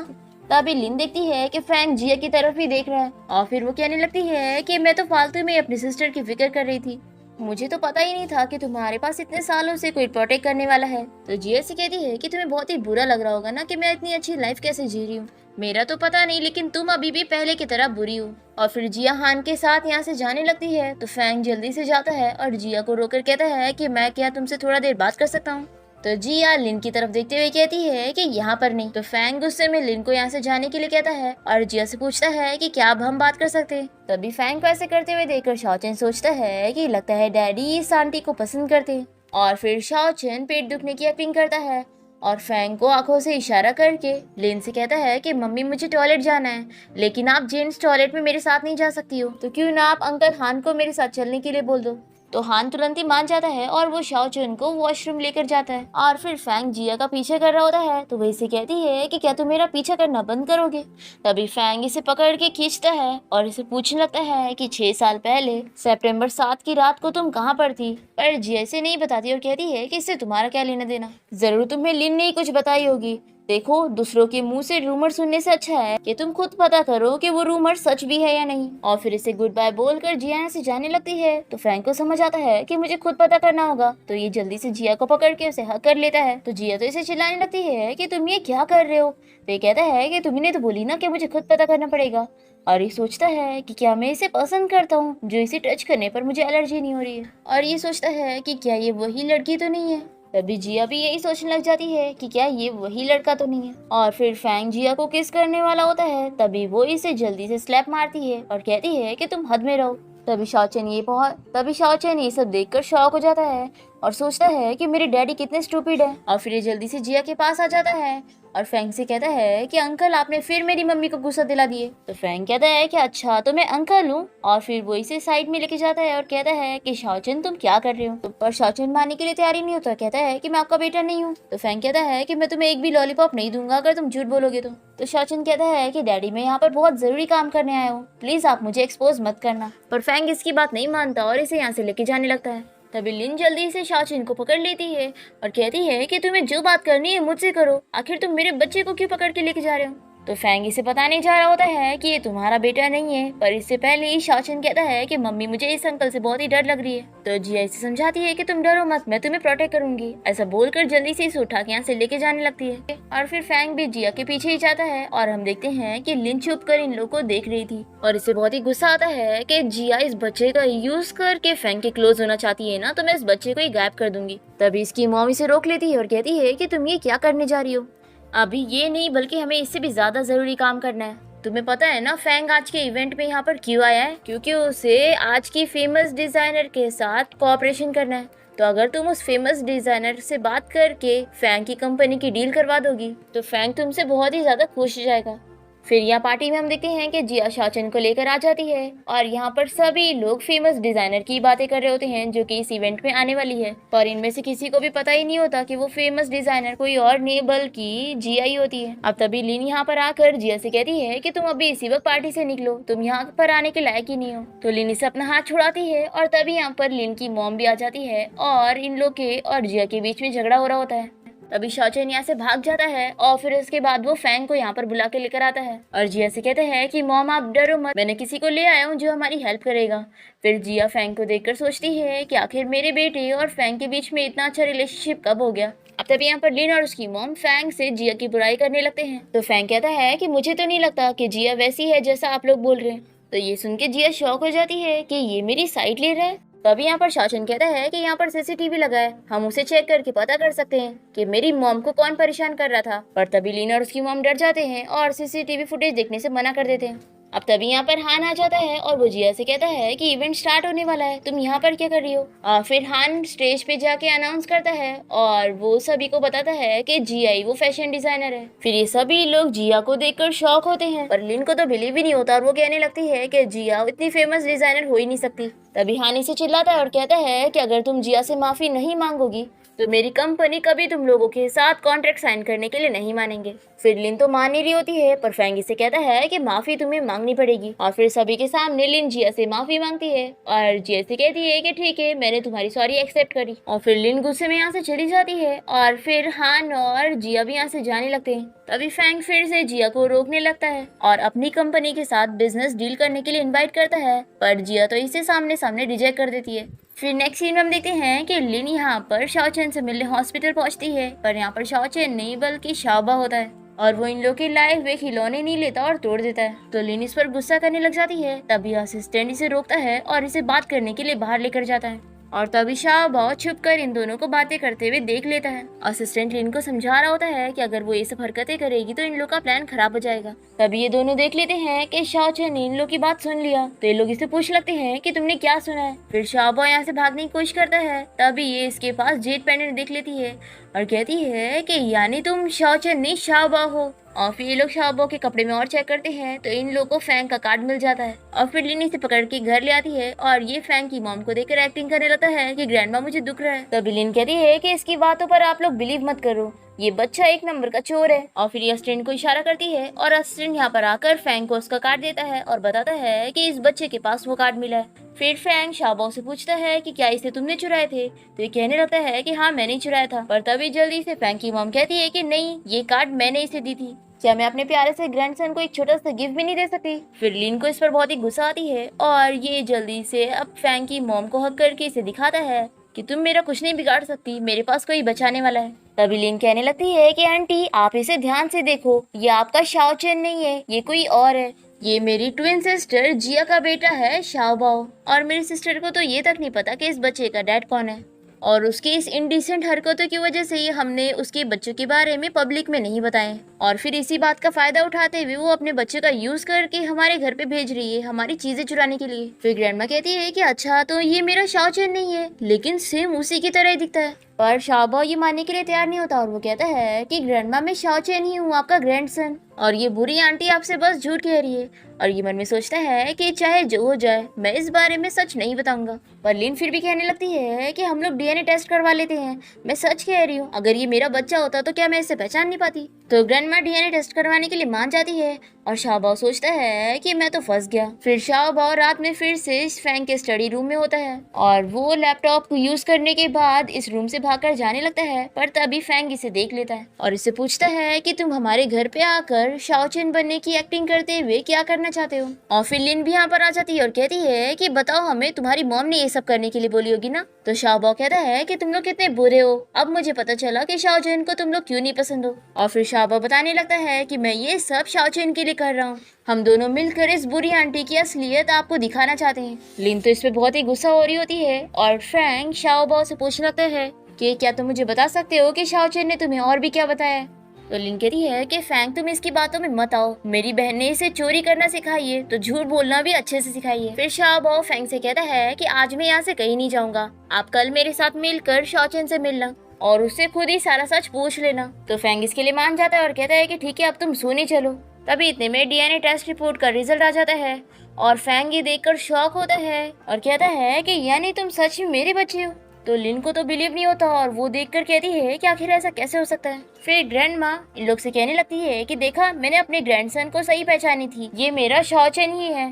तभी लिन देखती है कि फैंग जिया की तरफ ही देख रहा है और फिर वो कहने लगती है कि मैं तो फालतू में अपनी सिस्टर की फिक्र कर रही थी, मुझे तो पता ही नहीं था कि तुम्हारे पास इतने सालों से कोई प्रोटेक्ट करने वाला है। तो जिया से कहती है कि तुम्हें बहुत ही बुरा लग रहा होगा ना कि मैं इतनी अच्छी लाइफ कैसे जी रही हूँ। मेरा तो पता नहीं, लेकिन तुम अभी भी पहले की तरह बुरी हो। और फिर जिया हान के साथ यहाँ से जाने लगती है। तो फैंग जल्दी से जाता है और जिया को रोककर कहता है कि मैं क्या तुमसे थोड़ा देर बात कर सकता हूँ। तो जिया लिन की तरफ देखते हुए कहती है कि यहाँ पर नहीं। तो फैंग गुस्से में लिन को यहाँ से जाने के लिए कहता है और जिया से पूछता है कि क्या अब हम बात कर सकते हैं। तभी फैंग को ऐसे करते हुए देखकर शाओ चेन सोचता है कि लगता है डैडी इस आंटी को पसंद करते हैं। और फिर शाओ चेन पेट दुखने की एक्टिंग करता है और फैंग को आंखों से इशारा करके लिन से कहता है कि मम्मी मुझे टॉयलेट जाना है, लेकिन आप जेंट्स टॉयलेट में मेरे साथ नहीं जा सकती हो, तो क्यों ना आप अंकल हान को मेरे साथ चलने के लिए बोल दो। तो हान तुरंत ही मान जाता है और वो शाओ चेन को वॉशरूम लेकर जाता है। और फिर फैंग जिया का पीछे कर रहा होता है। तो वही से कहती है कि क्या तुम मेरा पीछा करना बंद करोगे। तभी फैंग इसे पकड़ के खींचता है और इसे पूछने लगता है कि 6 साल पहले सितंबर 7 की रात को तुम कहाँ पर थी। पर जिया इसे नहीं बताती और कहती है कि इससे तुम्हारा क्या लेना देना, जरूर तुम्हें लिन ने ही कुछ बताई होगी। देखो, दूसरों के मुंह से रूमर सुनने से अच्छा है कि तुम खुद पता करो कि वो रूमर सच भी है या नहीं। और फिर इसे गुड बाय बोलकर जिया यहाँ से जाने लगती है। तो फैंग को समझ आता है कि मुझे खुद पता करना होगा, तो ये जल्दी से जिया को पकड़ के उसे हक कर लेता है। तो जिया तो इसे चिल्लाने लगती है कि तुम ये क्या कर रहे हो। तो ये कहता है कि तुमने तो बोली ना कि मुझे खुद पता करना पड़ेगा। और ये सोचता है कि क्या मैं इसे पसंद करता हूँ जो इसे टच करने पर मुझे एलर्जी नहीं हो रही है। और ये सोचता है कि क्या ये वही लड़की तो नहीं है। तभी जिया भी यही सोचने लग जाती है कि क्या ये वही लड़का तो नहीं है। और फिर फैंग जिया को किस करने वाला होता है, तभी वो इसे जल्दी से स्लैप मारती है और कहती है कि तुम हद में रहो। तभी शाओ चेन ये सब देखकर शॉक हो जाता है और सोचता है कि मेरे डैडी कितने स्टूपिड हैं। और फिर ये जल्दी से जिया के पास आ जाता है और फैंग से कहता है कि अंकल आपने फिर मेरी मम्मी को गुस्सा दिला दिए। तो फैंग कहता है कि अच्छा तो मैं अंकल हूँ। और फिर वो इसे साइड में लेके जाता है और कहता है कि शाओ चेन तुम क्या कर रहे हो। तो पर शाओ चेन मानने के लिए तैयार ही नहीं होता, कहता है कि मैं आपका बेटा नहीं हूँ। तो फैंग कहता है कि मैं तुम्हें एक भी लॉलीपॉप नहीं दूंगा अगर तुम झूठ बोलोगे तो शाओ चेन कहता है कि डैडी मैं यहाँ पर बहुत जरूरी काम करने आया हूँ, प्लीज आप मुझे एक्सपोज मत करना। पर फैंग इसकी बात नहीं मानता और इसे यहाँ से लेके जाने लगता है। तभी लिन जल्दी से शाओ चेन को पकड़ लेती है और कहती है कि तुम्हें जो बात करनी है मुझसे करो, आखिर तुम मेरे बच्चे को क्यों पकड़ के लेके जा रहे हो। तो फैंग इसे बताने जा रहा होता है कि ये तुम्हारा बेटा नहीं है, पर इससे पहले ही शाओ चेन कहता है कि मम्मी मुझे इस अंकल से बहुत ही डर लग रही है। तो जिया इसे समझाती है कि तुम डरो मत, मैं तुम्हें प्रोटेक्ट करूंगी। ऐसा बोलकर जल्दी से इसे उठा के यहाँ से लेके जाने लगती है। और फिर फैंग भी जिया के पीछे ही जाता है और हम देखते हैं कि लिन छुप कर इन लोगों को देख रही थी और इसे बहुत ही गुस्सा आता है कि जिया इस बच्चे का यूज करके फैंग के क्लोज होना चाहती है ना, तो मैं इस बच्चे को ही गायब कर दूंगी। तभी इसकी मॉम इसे रोक लेती है और कहती है कि तुम ये क्या करने जा रही हो, अभी ये नहीं बल्कि हमें इससे भी ज्यादा जरूरी काम करना है। तुम्हें पता है ना फैंग आज के इवेंट में यहाँ पर क्यों आया है, क्योंकि उसे आज की फेमस डिजाइनर के साथ कोऑपरेशन करना है। तो अगर तुम उस फेमस डिजाइनर से बात करके फैंग की कंपनी की डील करवा दोगी तो फैंग तुमसे बहुत ही ज्यादा खुश हो जाएगा। फिर यहाँ पार्टी में हम देखते हैं कि जिया शाओ चेन को लेकर आ जाती है और यहाँ पर सभी लोग फेमस डिजाइनर की बातें कर रहे होते हैं जो कि इस इवेंट में आने वाली है। पर इनमें से किसी को भी पता ही नहीं होता कि वो फेमस डिजाइनर कोई और नहीं बल्कि जिया ही होती है। अब तभी लिन यहाँ पर आकर जिया से कहती है कि तुम अभी इसी वक्त पार्टी से निकलो, तुम यहाँ पर आने के लायक ही नहीं हो। तो लिन इसे अपना हाथ छुड़ाती है और तभी यहाँ पर लिन की मॉम भी आ जाती है और इन लोग के और जिया के बीच में झगड़ा हो रहा होता है। तभी शाओ चेन यहाँ से भाग जाता है और फिर उसके बाद वो फैंग को यहाँ पर बुला के लेकर आता है और जिया से कहता है कि मॉम आप डरो मत, मैंने किसी को ले आया हूँ जो हमारी हेल्प करेगा। फिर जिया फैंग को देखकर सोचती है कि आखिर मेरे बेटे और फैंग के बीच में इतना अच्छा रिलेशनशिप कब हो गया। अब तभी यहाँ पर लिन और उसकी मॉम फैंग से जिया की बुराई करने लगते हैं। तो फैंग कहता है कि मुझे तो नहीं लगता कि जिया वैसी है जैसा आप लोग बोल रहे हैं। तो ये सुन के जिया शॉक हो जाती है कि ये मेरी साइड ले रहा है। तभी यहाँ पर शाओचन कहता है कि यहाँ पर सीसीटीवी लगा है, हम उसे चेक करके पता कर सकते हैं कि मेरी मॉम को कौन परेशान कर रहा था। पर तभी लिन और उसकी मॉम डर जाते हैं और सीसीटीवी फुटेज देखने से मना कर देते हैं। अब तभी यहाँ पर हान आ जाता है और वो जिया से कहता है कि इवेंट स्टार्ट होने वाला है, तुम यहाँ पर क्या कर रही हो। और फिर हान स्टेज पे जाके अनाउंस करता है और वो सभी को बताता है कि जिया ही वो फैशन डिजाइनर है। फिर ये सभी लोग जिया को देखकर शॉक होते हैं, पर लिन को तो बिलीव ही नहीं होता और वो कहने लगती है कि जिया इतनी फेमस डिजाइनर हो ही नहीं सकती। तभी हान इसे चिल्लाता है और कहता है कि अगर तुम जिया से माफी नहीं मांगोगी तो मेरी कंपनी कभी तुम लोगों के साथ कॉन्ट्रैक्ट साइन करने के लिए नहीं मानेंगे। फिर लिन तो मान ही रही होती है, पर फैंग इसे कहता है कि माफी तुम्हें मांगनी पड़ेगी। और फिर सभी के सामने लिन जिया से माफी मांगती है और जिया से कहती है कि ठीक है, मैंने तुम्हारी सॉरी एक्सेप्ट करी। और फिर लिन गुस्से में यहाँ से चली जाती है और फिर हान और जिया भी यहाँ से जाने लगते हैं। तभी फैंग फिर से जिया को रोकने लगता है और अपनी कंपनी के साथ बिजनेस डील करने के लिए इनवाइट करता है, पर जिया तो इसे सामने सामने रिजेक्ट कर देती है। फिर नेक्स्ट सीन में हम देखते हैं कि लिन यहाँ पर शाओचन से मिलने हॉस्पिटल पहुंचती है, पर यहाँ पर शाओचन नहीं बल्कि शाओबा होता है और वो इन लोग के लाए हुए खिलौने नहीं लेता और तोड़ देता है। तो लिन इस पर गुस्सा करने लग जाती है। तभी असिस्टेंट इसे रोकता है और इसे बात करने के लिए बाहर लेकर जाता है और तभी शाओबा छुप कर इन दोनों को बातें करते हुए देख लेता है। असिस्टेंट लिन को समझा रहा होता है कि अगर वो ये सब हरकतें करेगी तो इन लोग का प्लान खराब हो जाएगा। तभी ये दोनों देख लेते हैं कि शाओचन ने इन लोग की बात सुन लिया, तो ये लोग इसे पूछ लगते हैं कि तुमने क्या सुना है। फिर शाओबा यहाँ से भागने की कोशिश करता है। तभी ये इसके पास जेट पेंडेंट देख लेती है और कहती है कि यानी तुम शाओचन नहीं शाओबा हो। और फिर ये लोग शाओबा के कपड़े में और चेक करते हैं तो इन लोगों को फैंग का कार्ड मिल जाता है और फिर लिन इसे पकड़ के घर ले आती है और ये फैंग की मॉम को देखकर एक्टिंग करने लगता है कि ग्रैंडमा मुझे दुख रहा है। तभी लिन कहती है कि इसकी बातों पर आप लोग बिलीव मत करो, ये बच्चा एक नंबर का चोर है। और फिर असिस्टेंट को इशारा करती है और असिस्टेंट यहाँ पर आकर फैंग को उसका कार्ड देता है और बताता है कि इस बच्चे के पास वो कार्ड मिला है। फिर फैंग शाओबा से पूछता है कि क्या इसे तुमने चुराए थे, तो ये कहने लगता है कि हाँ मैंने चुराया था। पर तभी जल्दी से फैंग की मॉम कहती है कि नहीं, ये कार्ड मैंने इसे दी थी, क्या मैं अपने प्यारे से ग्रैंडसन को एक छोटा सा गिफ्ट भी नहीं दे सकती। फिर लिन को इस पर बहुत ही गुस्सा आती है और ये जल्दी से अब फैंग की मॉम को हक करके इसे दिखाता है कि तुम मेरा कुछ नहीं बिगाड़ सकती, मेरे पास कोई बचाने वाला है। तभी लिन कहने लगती है कि आंटी आप इसे ध्यान से देखो, ये आपका शाओचन नहीं है, ये कोई और है, ये मेरी ट्विन सिस्टर जिया का बेटा है शाओबाओ। और मेरी सिस्टर को तो ये तक नहीं पता कि इस बच्चे का डैड कौन है और उसकी इस इंडिसेंट हरकतों की वजह से ही हमने उसके बच्चों के बारे में पब्लिक में नहीं बताए। और फिर इसी बात का फायदा उठाते हुए वो अपने बच्चे का यूज करके हमारे घर पे भेज रही है हमारी चीजें चुराने के लिए। फिर ग्रैंडमा कहती है कि अच्छा तो ये मेरा शाओचन नहीं है, लेकिन सेम उसी की तरह ही दिखता है। पर शाओबा ये मानने के लिए तैयार नहीं होता और वो कहता है कि ग्रैंडमा मैं शाओचन ही हूँ, आपका ग्रैंडसन, और ये बुरी आंटी आपसे बस झूठ कह रही है। और ये मन में सोचता है कि चाहे जो हो जाए मैं इस बारे में सच नहीं बताऊंगा। पर लिन फिर भी कहने लगती है कि हम लोग डीएनए टेस्ट करवा लेते हैं, मैं सच कह रही हूँ, अगर ये मेरा बच्चा होता तो क्या मैं इसे पहचान नहीं पाती। तो ग्रैंडमा डीएनए टेस्ट करवाने के लिए मान जाती है और शाओबाओ सोचता है कि मैं तो फंस गया। फिर शाओबाओ रात में फिर से इस फैंग के स्टडी रूम में होता है और वो लैपटॉप को यूज करने के बाद इस रूम से भागकर जाने लगता है। पर तभी फैंग इसे देख लेता है और इसे पूछता है कि तुम हमारे घर पे आकर शाओचन बनने की एक्टिंग करते हुए क्या करना चाहते हो। और फिर लिन भी यहाँ पर आ जाती है और कहती है कि बताओ हमें, तुम्हारी मॉम ने ये सब करने के लिए बोली होगी ना। तो शाओबाओ कहता है कि तुम लोग कितने बुरे हो, अब मुझे पता चला कि शाओचन को तुम लोग क्यों नहीं पसंद हो। और फिर शाओबाओ बताने लगता है कि मैं ये सब शाओचन के लिए कर रहा हूँ, हम दोनों मिलकर इस बुरी आंटी की असलियत आपको दिखाना चाहते हैं। लिन तो इस पे बहुत ही गुस्सा हो रही होती है और फैंग शाओबाओ से पूछने लगता है कि क्या तुम मुझे बता सकते हो कि शाओचन ने तुम्हें और भी क्या बताया। तो लिन कहती है कि फैंग तुम इसकी बातों में मत आओ, मेरी बहन ने इसे चोरी करना सिखाई है तो झूठ बोलना भी अच्छे से सिखाई है। फिर शाओबाओ फैंग से कहता है कि आज मैं यहाँ से कहीं नहीं जाऊंगा, आप कल मेरे साथ मिलकर शाओचन से मिलना और उससे खुद ही सारा सच पूछ लेना। तो फैंग इसके लिए मान जाता है और कहता है कि ठीक है अब तुम सोने चलो। तभी इतने में डीएनए टेस्ट रिपोर्ट का रिजल्ट आ जाता है और फैंग ये देखकर शॉक होता है और कहता है कि यानी तुम सच में मेरे बच्चे हो। तो लिन को तो बिलीव नहीं होता और वो देखकर कहती है कि आखिर ऐसा कैसे हो सकता है। फिर ग्रैंडमा इन लोग से कहने लगती है कि देखा, मैंने अपने ग्रैंडसन को सही पहचानी थी, ये मेरा शाओचन ही है।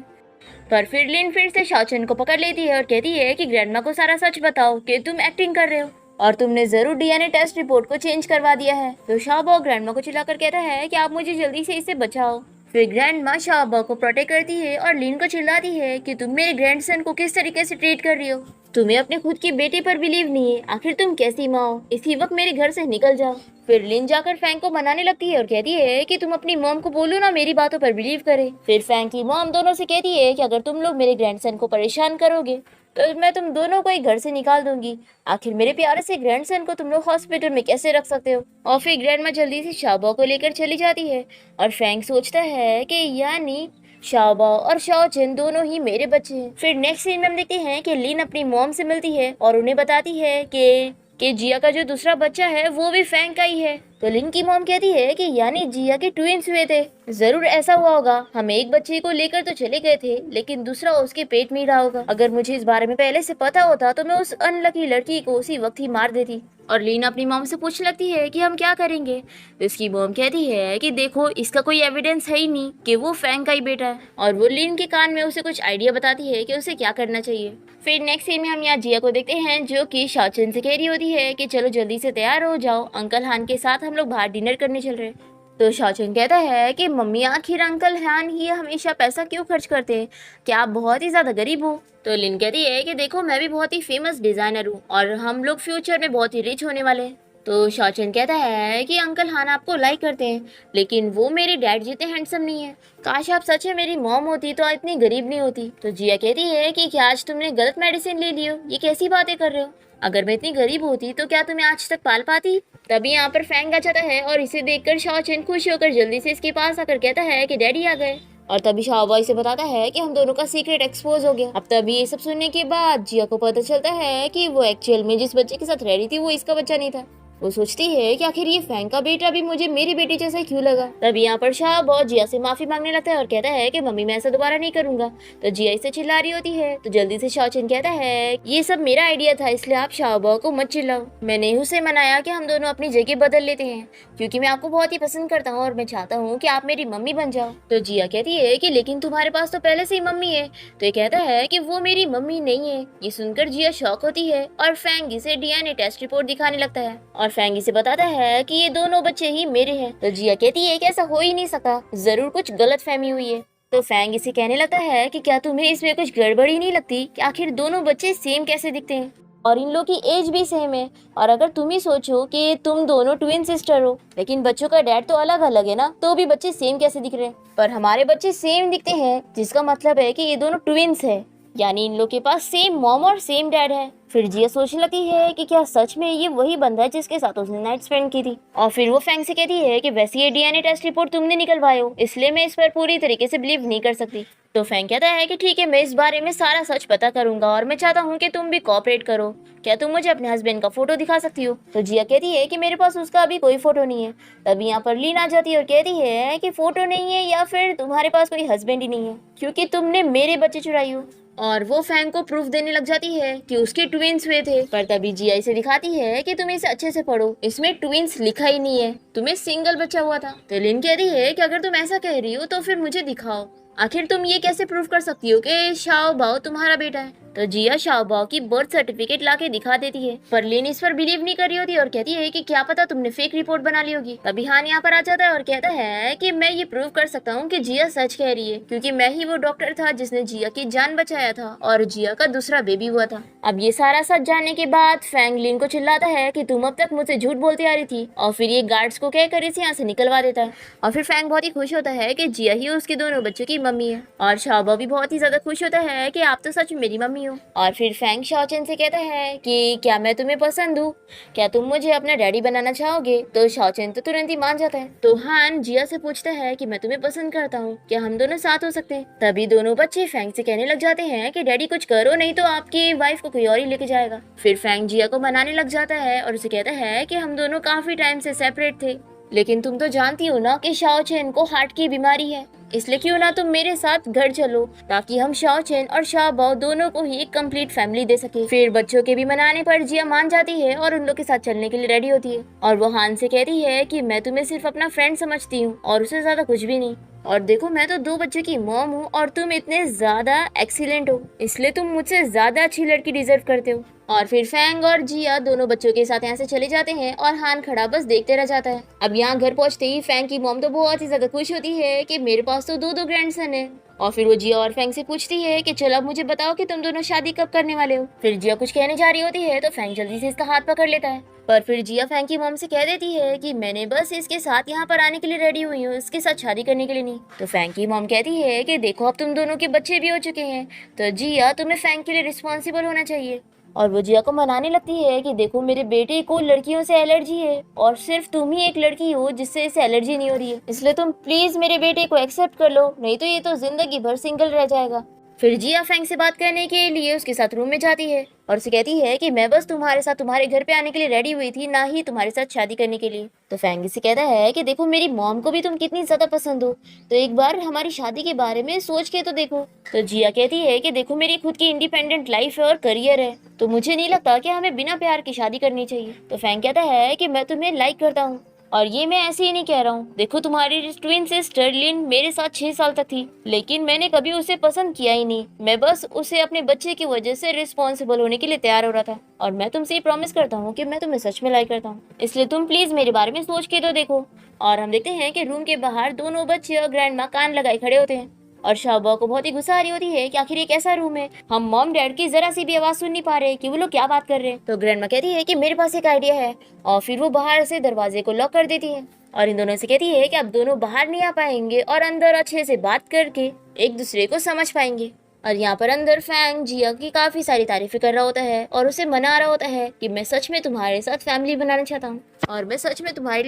पर फिर लिन फिर से शाओचन को पकड़ लेती है और कहती है कि ग्रैंडमा को सारा सच बताओ कि तुम एक्टिंग कर रहे हो और तुमने जरूर डीएनए टेस्ट रिपोर्ट को चेंज करवा दिया है। तो शाओबाओ ग्रैंडमा को चिल्लाकर कहता है कि आप मुझे जल्दी से इससे बचाओ। फिर ग्रैंडमा शाओबाओ को प्रोटेक्ट करती है और लिन को चिल्लाती है कि तुम मेरे ग्रैंडसन को किस तरीके से ट्रीट कर रही हो। तुम्हें अपने खुद के बेटे पर बिलीव नहीं है, आखिर तुम कैसी माँ हो? इसी वक्त मेरे घर से निकल जाओ। फिर लिन जाकर फैंग को मनाने लगती है और कहती है कि तुम अपनी मॉम को बोलो ना मेरी बातों पर बिलीव करे। फिर फैंग की मॉम दोनों से कहती है कि अगर तुम लोग मेरे ग्रैंडसन को परेशान करोगे तो मैं तुम दोनों को ही घर से निकाल दूंगी। आखिर मेरे प्यारे से ग्रैंडसन को तुम लोग हॉस्पिटल में कैसे रख सकते हो? और फिर ग्रैंडमा जल्दी से शाओबा को लेकर चली जाती है और फैंग सोचता है कि यानी शाओबा और शाओ चेन दोनों ही मेरे बच्चे हैं। फिर नेक्स्ट सीन में हम देखते हैं कि लिन अपनी मॉम से मिलती है और उन्हें बताती है कि जिया का जो दूसरा बच्चा है वो भी फैंग का ही है। तो लिन की मॉम कहती है कि यानी जिया के ट्विंस हुए थे। जरूर ऐसा हुआ होगा, हम एक बच्चे को लेकर तो चले गए थे लेकिन दूसरा उसके पेट में ही रहा होगा। अगर मुझे इस बारे में पहले से पता होता तो मैं उस अनलकी लड़की को उसी वक्त ही मार देती। और लीन अपनी मॉम से पूछने लगती है कि हम क्या करेंगे। तो इसकी मॉम कहती है कि देखो इसका कोई एविडेंस है ही नहीं कि वो फैंग का ही बेटा है। और वो लीन के कान में उसे कुछ आइडिया बताती है कि उसे क्या करना चाहिए। फिर नेक्स्ट सीन में हम यहाँ जिया को देखते हैं जो कि शाओचन से कह रही होती है कि चलो जल्दी से तैयार हो जाओ, अंकल हान के साथ हम लोग बाहर डिनर करने चल रहे हैं। तो शाओचन कहता है कि मम्मी आखिर अंकल हान ही हमेशा पैसा क्यों खर्च करते हैं, क्या आप बहुत ही ज्यादा गरीब हो? तो लिन कहती है कि देखो मैं भी बहुत ही फेमस डिजाइनर हूँ और हम लोग फ्यूचर में बहुत ही रिच होने वाले हैं। तो शाओचन कहता है कि अंकल हान आपको लाइक करते हैं लेकिन वो मेरे डैड जितने हैंडसम नहीं है। काश आप सच में मेरी मॉम होती तो इतनी गरीब नहीं होती। तो जिया कहती है कि क्या आज तुमने गलत मेडिसिन ले ली हो, ये कैसी बातें कर रहे हो? अगर मैं इतनी गरीब होती तो क्या तुम्हें आज तक पाल पाती? तभी यहाँ पर फैंग आ जाता है और इसे देखकर शाओचन खुश होकर जल्दी से इसके पास आकर कहता है कि डैडी आ गए। और तभी शाओबा इसे बताता है कि हम दोनों का सीक्रेट एक्सपोज हो गया। अब तभी ये सब सुनने के बाद जिया को पता चलता है कि वो एक्चुअल में जिस बच्चे के साथ रह रही थी वो इसका बच्चा नहीं था। वो सोचती है कि आखिर ये फैंग का बेटा भी मुझे मेरी बेटी जैसा क्यों लगा। तब यहाँ पर शाओबा जिया से माफी मांगने लगता है और कहता है कि मम्मी मैं ऐसा दोबारा नहीं करूंगा। तो जिया इसे चिल्ला रही होती है तो जल्दी से शाओचन कहता है ये सब मेरा आइडिया था इसलिए आप शाओबा को मत चिल्लाओ। मैंने उसे मनाया कि हम दोनों अपनी जगह बदल लेते हैं क्योंकि मैं आपको बहुत ही पसंद करता हूँ और मैं चाहता हूँ कि आप मेरी मम्मी बन जाओ। तो जिया कहती है कि लेकिन तुम्हारे पास तो पहले से ही मम्मी है। तो ये कहता है कि वो मेरी मम्मी नहीं है। ये सुनकर जिया शॉक होती है और फैंग इसे डीएनए टेस्ट रिपोर्ट दिखाने लगता है और फैंग इसे बताता है कि ये दोनों बच्चे ही मेरे हैं। तो जिया कहती है कि ऐसा हो ही नहीं सकता, जरूर कुछ गलत फहमी हुई है। तो फैंग इसे कहने लगता है कि क्या तुम्हें इसमें कुछ गड़बड़ी नहीं लगती कि आखिर दोनों बच्चे सेम कैसे दिखते हैं और इन लोग की एज भी सेम है। और अगर तुम ही सोचो कि तुम दोनों ट्विन सिस्टर हो लेकिन बच्चों का डैड तो अलग अलग है ना, तो भी बच्चे सेम कैसे दिख रहे हैं? पर हमारे बच्चे सेम दिखते हैं जिसका मतलब है कि ये दोनों ट्विन्स है, यानी इन लोग के पास सेम मॉम और सेम डैड है। फिर जिया सोचने लगती है कि क्या सच में ये वही बंदा है जिसके साथ उसने नाइट स्पेंड की थी। और फिर वो फैंग से कहती है कि वैसे ये डीएनए टेस्ट रिपोर्ट तुमने निकलवाए हो इसलिए मैं इस पर पूरी तरीके से बिलीव नहीं कर सकती। तो फैंग कहता है कि ठीक है मैं इस बारे में सारा सच पता करूंगा और मैं चाहता हूँ कि तुम भी कोऑपरेट करो। क्या तुम मुझे अपने हस्बैंड का फोटो दिखा सकती हो? तो जिया कहती है कि मेरे पास उसका अभी कोई फोटो नहीं है। तभी यहाँ पर लीन आ जाती है और कहती है कि फोटो नहीं है या फिर तुम्हारे पास कोई हस्बैंड ही नहीं है क्योंकि तुमने मेरे बच्चे चुराई हो। और वो फैंग को प्रूफ देने लग जाती है कि उसके ट्विंस हुए थे। पर तभी जिया इसे दिखाती है कि तुम इसे अच्छे से पढ़ो, इसमें ट्विंस लिखा ही नहीं है, तुम्हें सिंगल बच्चा हुआ था। तो लिन कहती है कि अगर तुम ऐसा कह रही हो तो फिर मुझे दिखाओ, आखिर तुम ये कैसे प्रूफ कर सकती हो कि शाओबाओ तुम्हारा बेटा है? तो जिया शाओबाओ की बर्थ सर्टिफिकेट लाके दिखा देती है पर लिन इस पर बिलीव नहीं कर रही होती और कहती है कि क्या पता तुमने फेक रिपोर्ट बना ली होगी। तभी हान यहाँ पर आ जाता है और कहता है कि मैं ये प्रूव कर सकता हूँ कि जिया सच कह रही है क्योंकि मैं ही वो डॉक्टर था जिसने जिया की जान बचाया था और जिया का दूसरा बेबी हुआ था। अब ये सारा सच जानने के बाद फैंग लिन को चिल्लाता है कि तुम अब तक मुझसे झूठ बोलती आ रही थी और फिर ये गार्ड्स को कहकर इसे यहाँ से निकलवा देता है। और फिर फैंग बहुत ही खुश होता है कि जिया ही उसके दोनों बच्चों की मम्मी है और शाओबा भी बहुत ही ज्यादा खुश होता है कि आप तो सच में मेरी मम्मी हो। और फिर फैंग शाओचन से कहता है कि क्या मैं तुम्हें पसंद हूँ, क्या तुम मुझे अपना डैडी बनाना चाहोगे? तो शाओचन तो तुरंत ही मान जाता है। तो हान जिया से पूछता है कि मैं तुम्हें पसंद करता हूँ, क्या हम दोनों साथ हो सकते हैं? तभी दोनों बच्चे फैंग से कहने लग जाते हैं कि डैडी कुछ करो नहीं तो आपकी वाइफ को कोई और ही लेके जाएगा। फिर फैंग जिया को मनाने लग जाता है और उसे कहता है कि हम दोनों काफी टाइम से सेपरेट थे लेकिन तुम तो जानती हो ना कि शाओचन को हार्ट की बीमारी है, इसलिए क्यों ना तुम मेरे साथ घर चलो ताकि हम शाओचन और शाओबाओ दोनों को ही एक कंप्लीट फैमिली दे सके। फिर बच्चों के भी मनाने पर जिया मान जाती है और उन लोग के साथ चलने के लिए रेडी होती है और वो हान से कहती है कि मैं तुम्हें सिर्फ अपना फ्रेंड समझती हूँ और उससे ज्यादा कुछ भी नहीं। और देखो मैं तो 2 बच्चों की मॉम हूँ और तुम इतने ज्यादा एक्सीलेंट हो इसलिए तुम मुझसे ज्यादा अच्छी लड़की डिजर्व करते हो। और फिर फैंग और जिया दोनों बच्चों के साथ यहाँ से चले जाते हैं और हान खड़ा बस देखते रह जाता है। अब यहाँ घर पहुंचते ही फैंग की मॉम तो बहुत ही ज्यादा खुश होती है कि मेरे पास तो दो ग्रैंडसन है। और फिर वो जिया और फैंग से पूछती है कि चलो अब मुझे बताओ कि तुम दोनों शादी कब करने वाले हो। फिर जिया कुछ कहने जा रही होती है तो फैंग जल्दी से इसका हाथ पकड़ लेता है, पर फिर जिया फैंग की मॉम से कह देती है कि मैंने बस इसके साथ यहाँ पर आने के लिए रेडी हुई हूँ, इसके साथ शादी करने के लिए नहीं। तो फैंग की मॉम कहती है कि देखो अब तुम दोनों के बच्चे भी हो चुके हैं, तो जिया तुम्हें फैंग के लिए रिस्पॉन्सिबल होना चाहिए। और वो जिया को मनाने लगती है कि देखो मेरे बेटे को लड़कियों से एलर्जी है और सिर्फ तुम ही एक लड़की हो जिससे इसे एलर्जी नहीं हो रही है, इसलिए तुम प्लीज मेरे बेटे को एक्सेप्ट कर लो, नहीं तो ये तो जिंदगी भर सिंगल रह जाएगा। फिर जिया फैंग से बात करने के लिए उसके साथ रूम में जाती है और उसे कहती है कि मैं बस तुम्हारे साथ तुम्हारे घर पे आने के लिए रेडी हुई थी, ना ही तुम्हारे साथ शादी करने के लिए। तो फैंग से कहता है कि देखो मेरी मॉम को भी तुम कितनी ज्यादा पसंद हो, तो एक बार हमारी शादी के बारे में सोच के तो देखो। तो जिया कहती है कि देखो मेरी खुद की इंडिपेंडेंट लाइफ है और करियर है, तो मुझे नहीं लगता कि हमें बिना प्यार की शादी करनी चाहिए। तो फैंग कहता है कि मैं तुम्हें लाइक करता हूँ, और ये मैं ऐसे ही नहीं कह रहा हूँ, देखो तुम्हारी ट्विन सिस्टर लिन मेरे साथ 6 साल तक थी, लेकिन मैंने कभी उसे पसंद किया ही नहीं, मैं बस उसे अपने बच्चे की वजह से रिस्पॉन्सिबल होने के लिए तैयार हो रहा था, और मैं तुमसे प्रॉमिस करता हूँ कि मैं तुम्हें सच में लाइक करता हूँ, इसलिए तुम प्लीज मेरे बारे में सोच के तो देखो। और हम देखते हैं कि रूम के बाहर दोनों बच्चे और ग्रैंड माँ कान लगाए खड़े होते हैं, और शाहबा को बहुत ही गुस्सा आ रही होती है कि आखिर एक ऐसा रूम है, हम मॉम डैड की जरा सी भी आवाज सुन नहीं पा रहे कि वो लोग क्या बात कर रहे हैं। तो ग्रैंडमा कहती है कि मेरे पास एक आइडिया है, और फिर वो बाहर से दरवाजे को लॉक कर देती है और इन दोनों से कहती है कि अब दोनों बाहर नहीं आ पाएंगे और अंदर अच्छे से बात करके एक दूसरे को समझ पाएंगे। और यहाँ पर अंदर फैंग जिया की काफी सारी तारीफें कर रहा होता है और उसे मना रहा होता है कि मैं सच में तुम्हारे साथ फैमिली बनाना चाहता हूँ, और मैं सच में तुम्हारे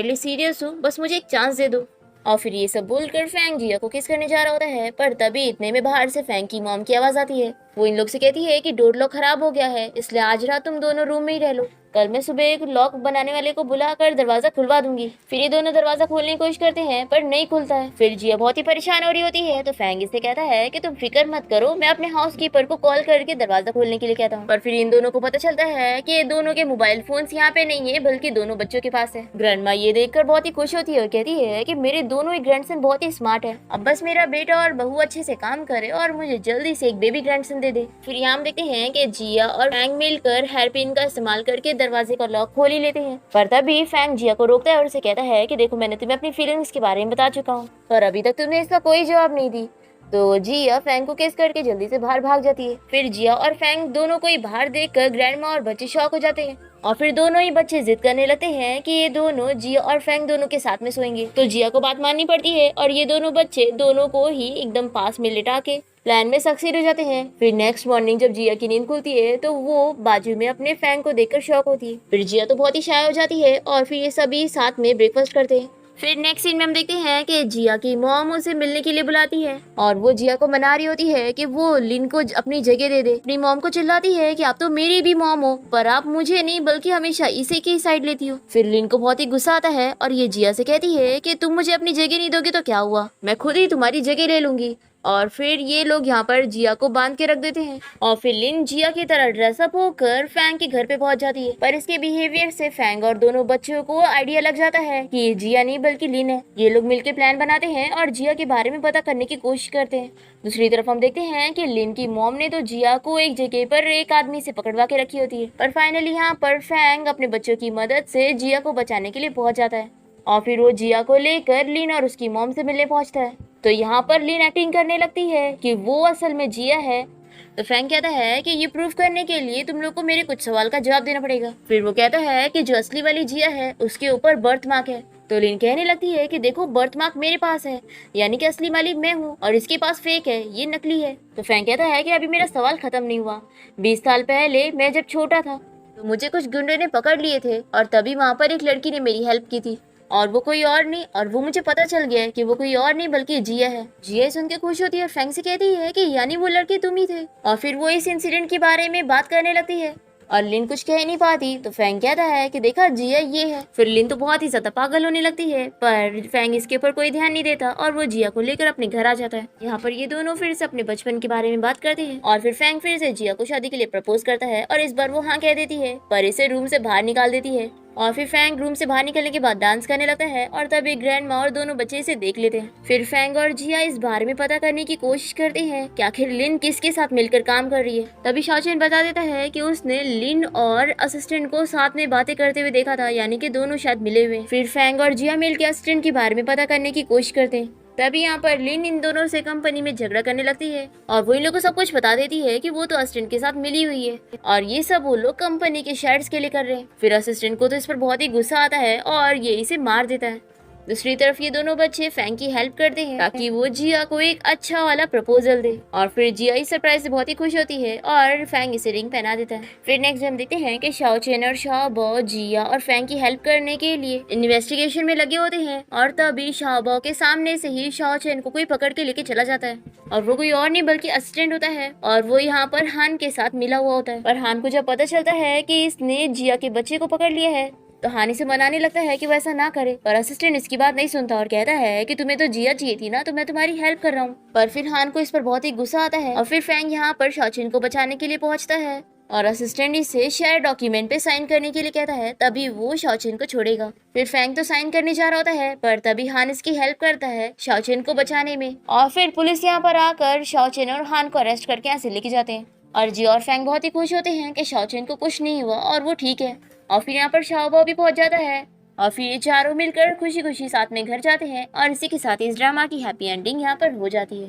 लिए सीरियस हूँ, बस मुझे एक चांस दे दो। और फिर ये सब बोलकर फैंग जिया को किस करने जा रहा होता है, पर तभी इतने में बाहर से फैंग की मॉम की आवाज आती है। वो इन लोग से कहती है कि डोर लॉक खराब हो गया है, इसलिए आज रात तुम दोनों रूम में ही रह लो, कल मैं सुबह एक लॉक बनाने वाले को बुलाकर दरवाजा खुलवा दूंगी। फिर ये दोनों दरवाजा खोलने की कोशिश करते हैं पर नहीं खुलता है। फिर जिया बहुत ही परेशान हो रही होती है, तो फैंग इससे कहता है कि तुम फिक्र मत करो, मैं अपने हाउस कीपर को कॉल करके दरवाजा खोलने के लिए कहता हूँ। पर फिर इन दोनों को पता चलता है कि ये दोनों के मोबाइल फोन्स यहाँ पे नहीं है, बल्कि दोनों बच्चों के पास है। ग्रैंडमा ये देखकर बहुत ही खुश होती है और कहती है कि मेरे दोनों ही ग्रैंडसन बहुत ही स्मार्ट है, अब बस मेरा बेटा और बहू अच्छे से काम करे और मुझे जल्दी से एक बेबी ग्रैंडसन दे दे। फिर यहाँ हम देखते हैं कि जिया और फैंग मिलकर हेयरपिन का इस्तेमाल करके दरवाजे का लॉक खोल ही लेते हैं, पर तभी फैंग जिया को रोकता है और उसे कहता है कि देखो मैंने तुम्हें अपनी फीलिंग्स के बारे में बता चुका हूँ, पर अभी तक तुमने इसका कोई जवाब नहीं दी। तो जिया फैंग को किस करके जल्दी से बाहर भाग जाती है। फिर जिया और फैंग दोनों को ही बाहर देखकर ग्रैंडमा और बच्चे शॉक हो जाते हैं, और फिर दोनों ही बच्चे जिद करने लगते हैं कि ये दोनों जिया और फैंग दोनों के साथ में सोएंगे। तो जिया को बात माननी पड़ती है और ये दोनों बच्चे दोनों को ही एकदम पास में लिटा के प्लान में सक्सेस हो जाते हैं। फिर नेक्स्ट मॉर्निंग जब जिया की नींद खुलती है तो वो बाजू में अपने फैंग को देखकर शॉक होती है। फिर जिया तो बहुत ही शाय हो जाती है और फिर ये सभी साथ में ब्रेकफास्ट करते हैं। फिर नेक्स्ट सीन में हम देखते हैं कि जिया की मॉम उसे मिलने के लिए बुलाती है और वो जिया को मना रही होती है कि वो लिन को अपनी जगह दे दे। अपनी मॉम को चिल्लाती है कि आप तो मेरी भी मॉम हो, पर आप मुझे नहीं बल्कि हमेशा इसे की साइड लेती हो। फिर लिन को बहुत ही गुस्सा आता है और ये जिया से कहती है कि तुम मुझे अपनी जगह नहीं दोगे तो क्या हुआ, मैं खुद ही तुम्हारी जगह ले लूंगी। और फिर ये लोग यहाँ पर जिया को बांध के रख देते हैं और फिर लिन जिया की तरह ड्रेसअप होकर फैंग के घर पे पहुंच जाती है, पर इसके बिहेवियर से फैंग और दोनों बच्चों को आइडिया लग जाता है कि ये जिया नहीं बल्कि लिन है। ये लोग मिलकर प्लान बनाते हैं और जिया के बारे में पता करने की कोशिश करते हैं। दूसरी तरफ हम देखते हैं कि लिन की मॉम ने तो जिया को एक जगह पर एक आदमी से पकड़वा के रखी होती है, पर फाइनली यहाँ पर फैंग अपने बच्चों की मदद से जिया को बचाने के लिए पहुंच जाता है और फिर वो जिया को लेकर लिन और उसकी मॉम से मिलने पहुंचता है। तो यहाँ पर लिन एक्टिंग करने लगती है कि वो असल में जिया है। तो फैंग कहता है कि ये प्रूफ करने के लिए तुम लोग को मेरे कुछ सवाल का जवाब देना पड़ेगा। फिर वो कहता है कि जो असली वाली जिया है उसके ऊपर बर्थ मार्क है। तो लिन कहने लगती है कि देखो बर्थ मार्क मेरे पास है, यानी कि असली वाली मैं हूँ और इसके पास फेक है, ये नकली है। तो फैंग कहता है कि अभी मेरा सवाल खत्म नहीं हुआ। 20 साल पहले मैं जब छोटा था तो मुझे कुछ गुंडे ने पकड़ लिए थे और तभी वहाँ पर एक लड़की ने मेरी हेल्प की थी और वो कोई और नहीं, और वो मुझे पता चल गया है कि वो कोई और नहीं बल्कि जिया है। जिया सुन के खुश होती है और फैंग से कहती है कि यानी वो लड़के तुम ही थे, और फिर वो इस इंसिडेंट के बारे में बात करने लगती है और लिन कुछ कह नहीं पाती। तो फैंग कहता है कि देखा जिया ये है। फिर लिन तो बहुत ही ज्यादा पागल होने लगती है, पर फैंग इसके ऊपर कोई ध्यान नहीं देता और वो जिया को लेकर अपने घर आ जाता है। यहाँ पर ये दोनों फिर से अपने बचपन के बारे में बात करते हैं और फिर फैंग फिर से जिया को शादी के लिए प्रपोज करता है और इस बार वो हाँ कह देती है, पर इसे रूम से बाहर निकाल देती है। और फिर फैंग रूम से बाहर निकलने के बाद डांस करने लगता है और तभी ग्रैंड माँ और दोनों बच्चे इसे देख लेते हैं। फिर फैंग और जिया इस बारे में पता करने की कोशिश करते हैं कि आखिर लिन किसके साथ मिलकर काम कर रही है। तभी शाओचेन बता देता है कि उसने लिन और असिस्टेंट को साथ में बातें करते हुए देखा था, यानी कि दोनों शायद मिले हुए। फिर फैंग और जिया मिलकर असिस्टेंट के बारे में पता करने की कोशिश करते हैं। तभी यहाँ पर लिन इन दोनों से कंपनी में झगड़ा करने लगती है और वो इन लोगों को सब कुछ बता देती है कि वो तो असिस्टेंट के साथ मिली हुई है और ये सब वो लोग कंपनी के शेयर्स के लिए कर रहे हैं। फिर असिस्टेंट को तो इस पर बहुत ही गुस्सा आता है और ये इसे मार देता है। दूसरी तरफ ये दोनों बच्चे फैंग की हेल्प करते हैं ताकि वो जिया को एक अच्छा वाला प्रपोजल दे और फिर जिया इस सरप्राइज से बहुत ही खुश होती है और फैंग इसे रिंग पहना देता है। फिर नेक्स्ट हम देखते हैं कि शाओचेन और शाओबो जिया और फैंग की हेल्प करने के लिए इन्वेस्टिगेशन में लगे होते हैं और तभी शाओबो के सामने से ही शाओचेन को कोई पकड़ के लेके चला जाता है और वो कोई और नहीं बल्कि असिस्टेंट होता है और वो यहाँ पर हान के साथ मिला हुआ होता है। पर हान को जब पता चलता है कि इसने जिया के बच्चे को पकड़ लिया है तो हानि से मनाने लगता है कि वो ऐसा ना करे, पर असिस्टेंट इसकी बात नहीं सुनता और कहता है कि तुम्हें तो जिया चाहिए थी ना, तो मैं तुम्हारी हेल्प कर रहा हूँ। पर फिर हान को इस पर बहुत ही गुस्सा आता है और फिर फैंग यहाँ पर शाओचेन को बचाने के लिए पहुंचता है और असिस्टेंट इसे शेयर डॉक्यूमेंट पे साइन करने के लिए कहता है, तभी वो शाओचेन को छोड़ेगा। फिर फैंग तो साइन करने जा रहा होता है पर तभी हान इसकी हेल्प करता है शाओचेन को बचाने में और फिर पुलिस यहाँ पर आकर शाओचेन और हान को अरेस्ट करके यहाँ से लेके जाते हैं और जिया और फैंग बहुत ही खुश होते हैं कि शाओचेन को कुछ नहीं हुआ और वो ठीक है। और फिर यहाँ पर शाओबो भी पहुंच जाता है और फिर ये चारों मिलकर खुशी खुशी साथ में घर जाते हैं और इसी के साथ इस ड्रामा की हैप्पी एंडिंग यहाँ पर हो जाती है।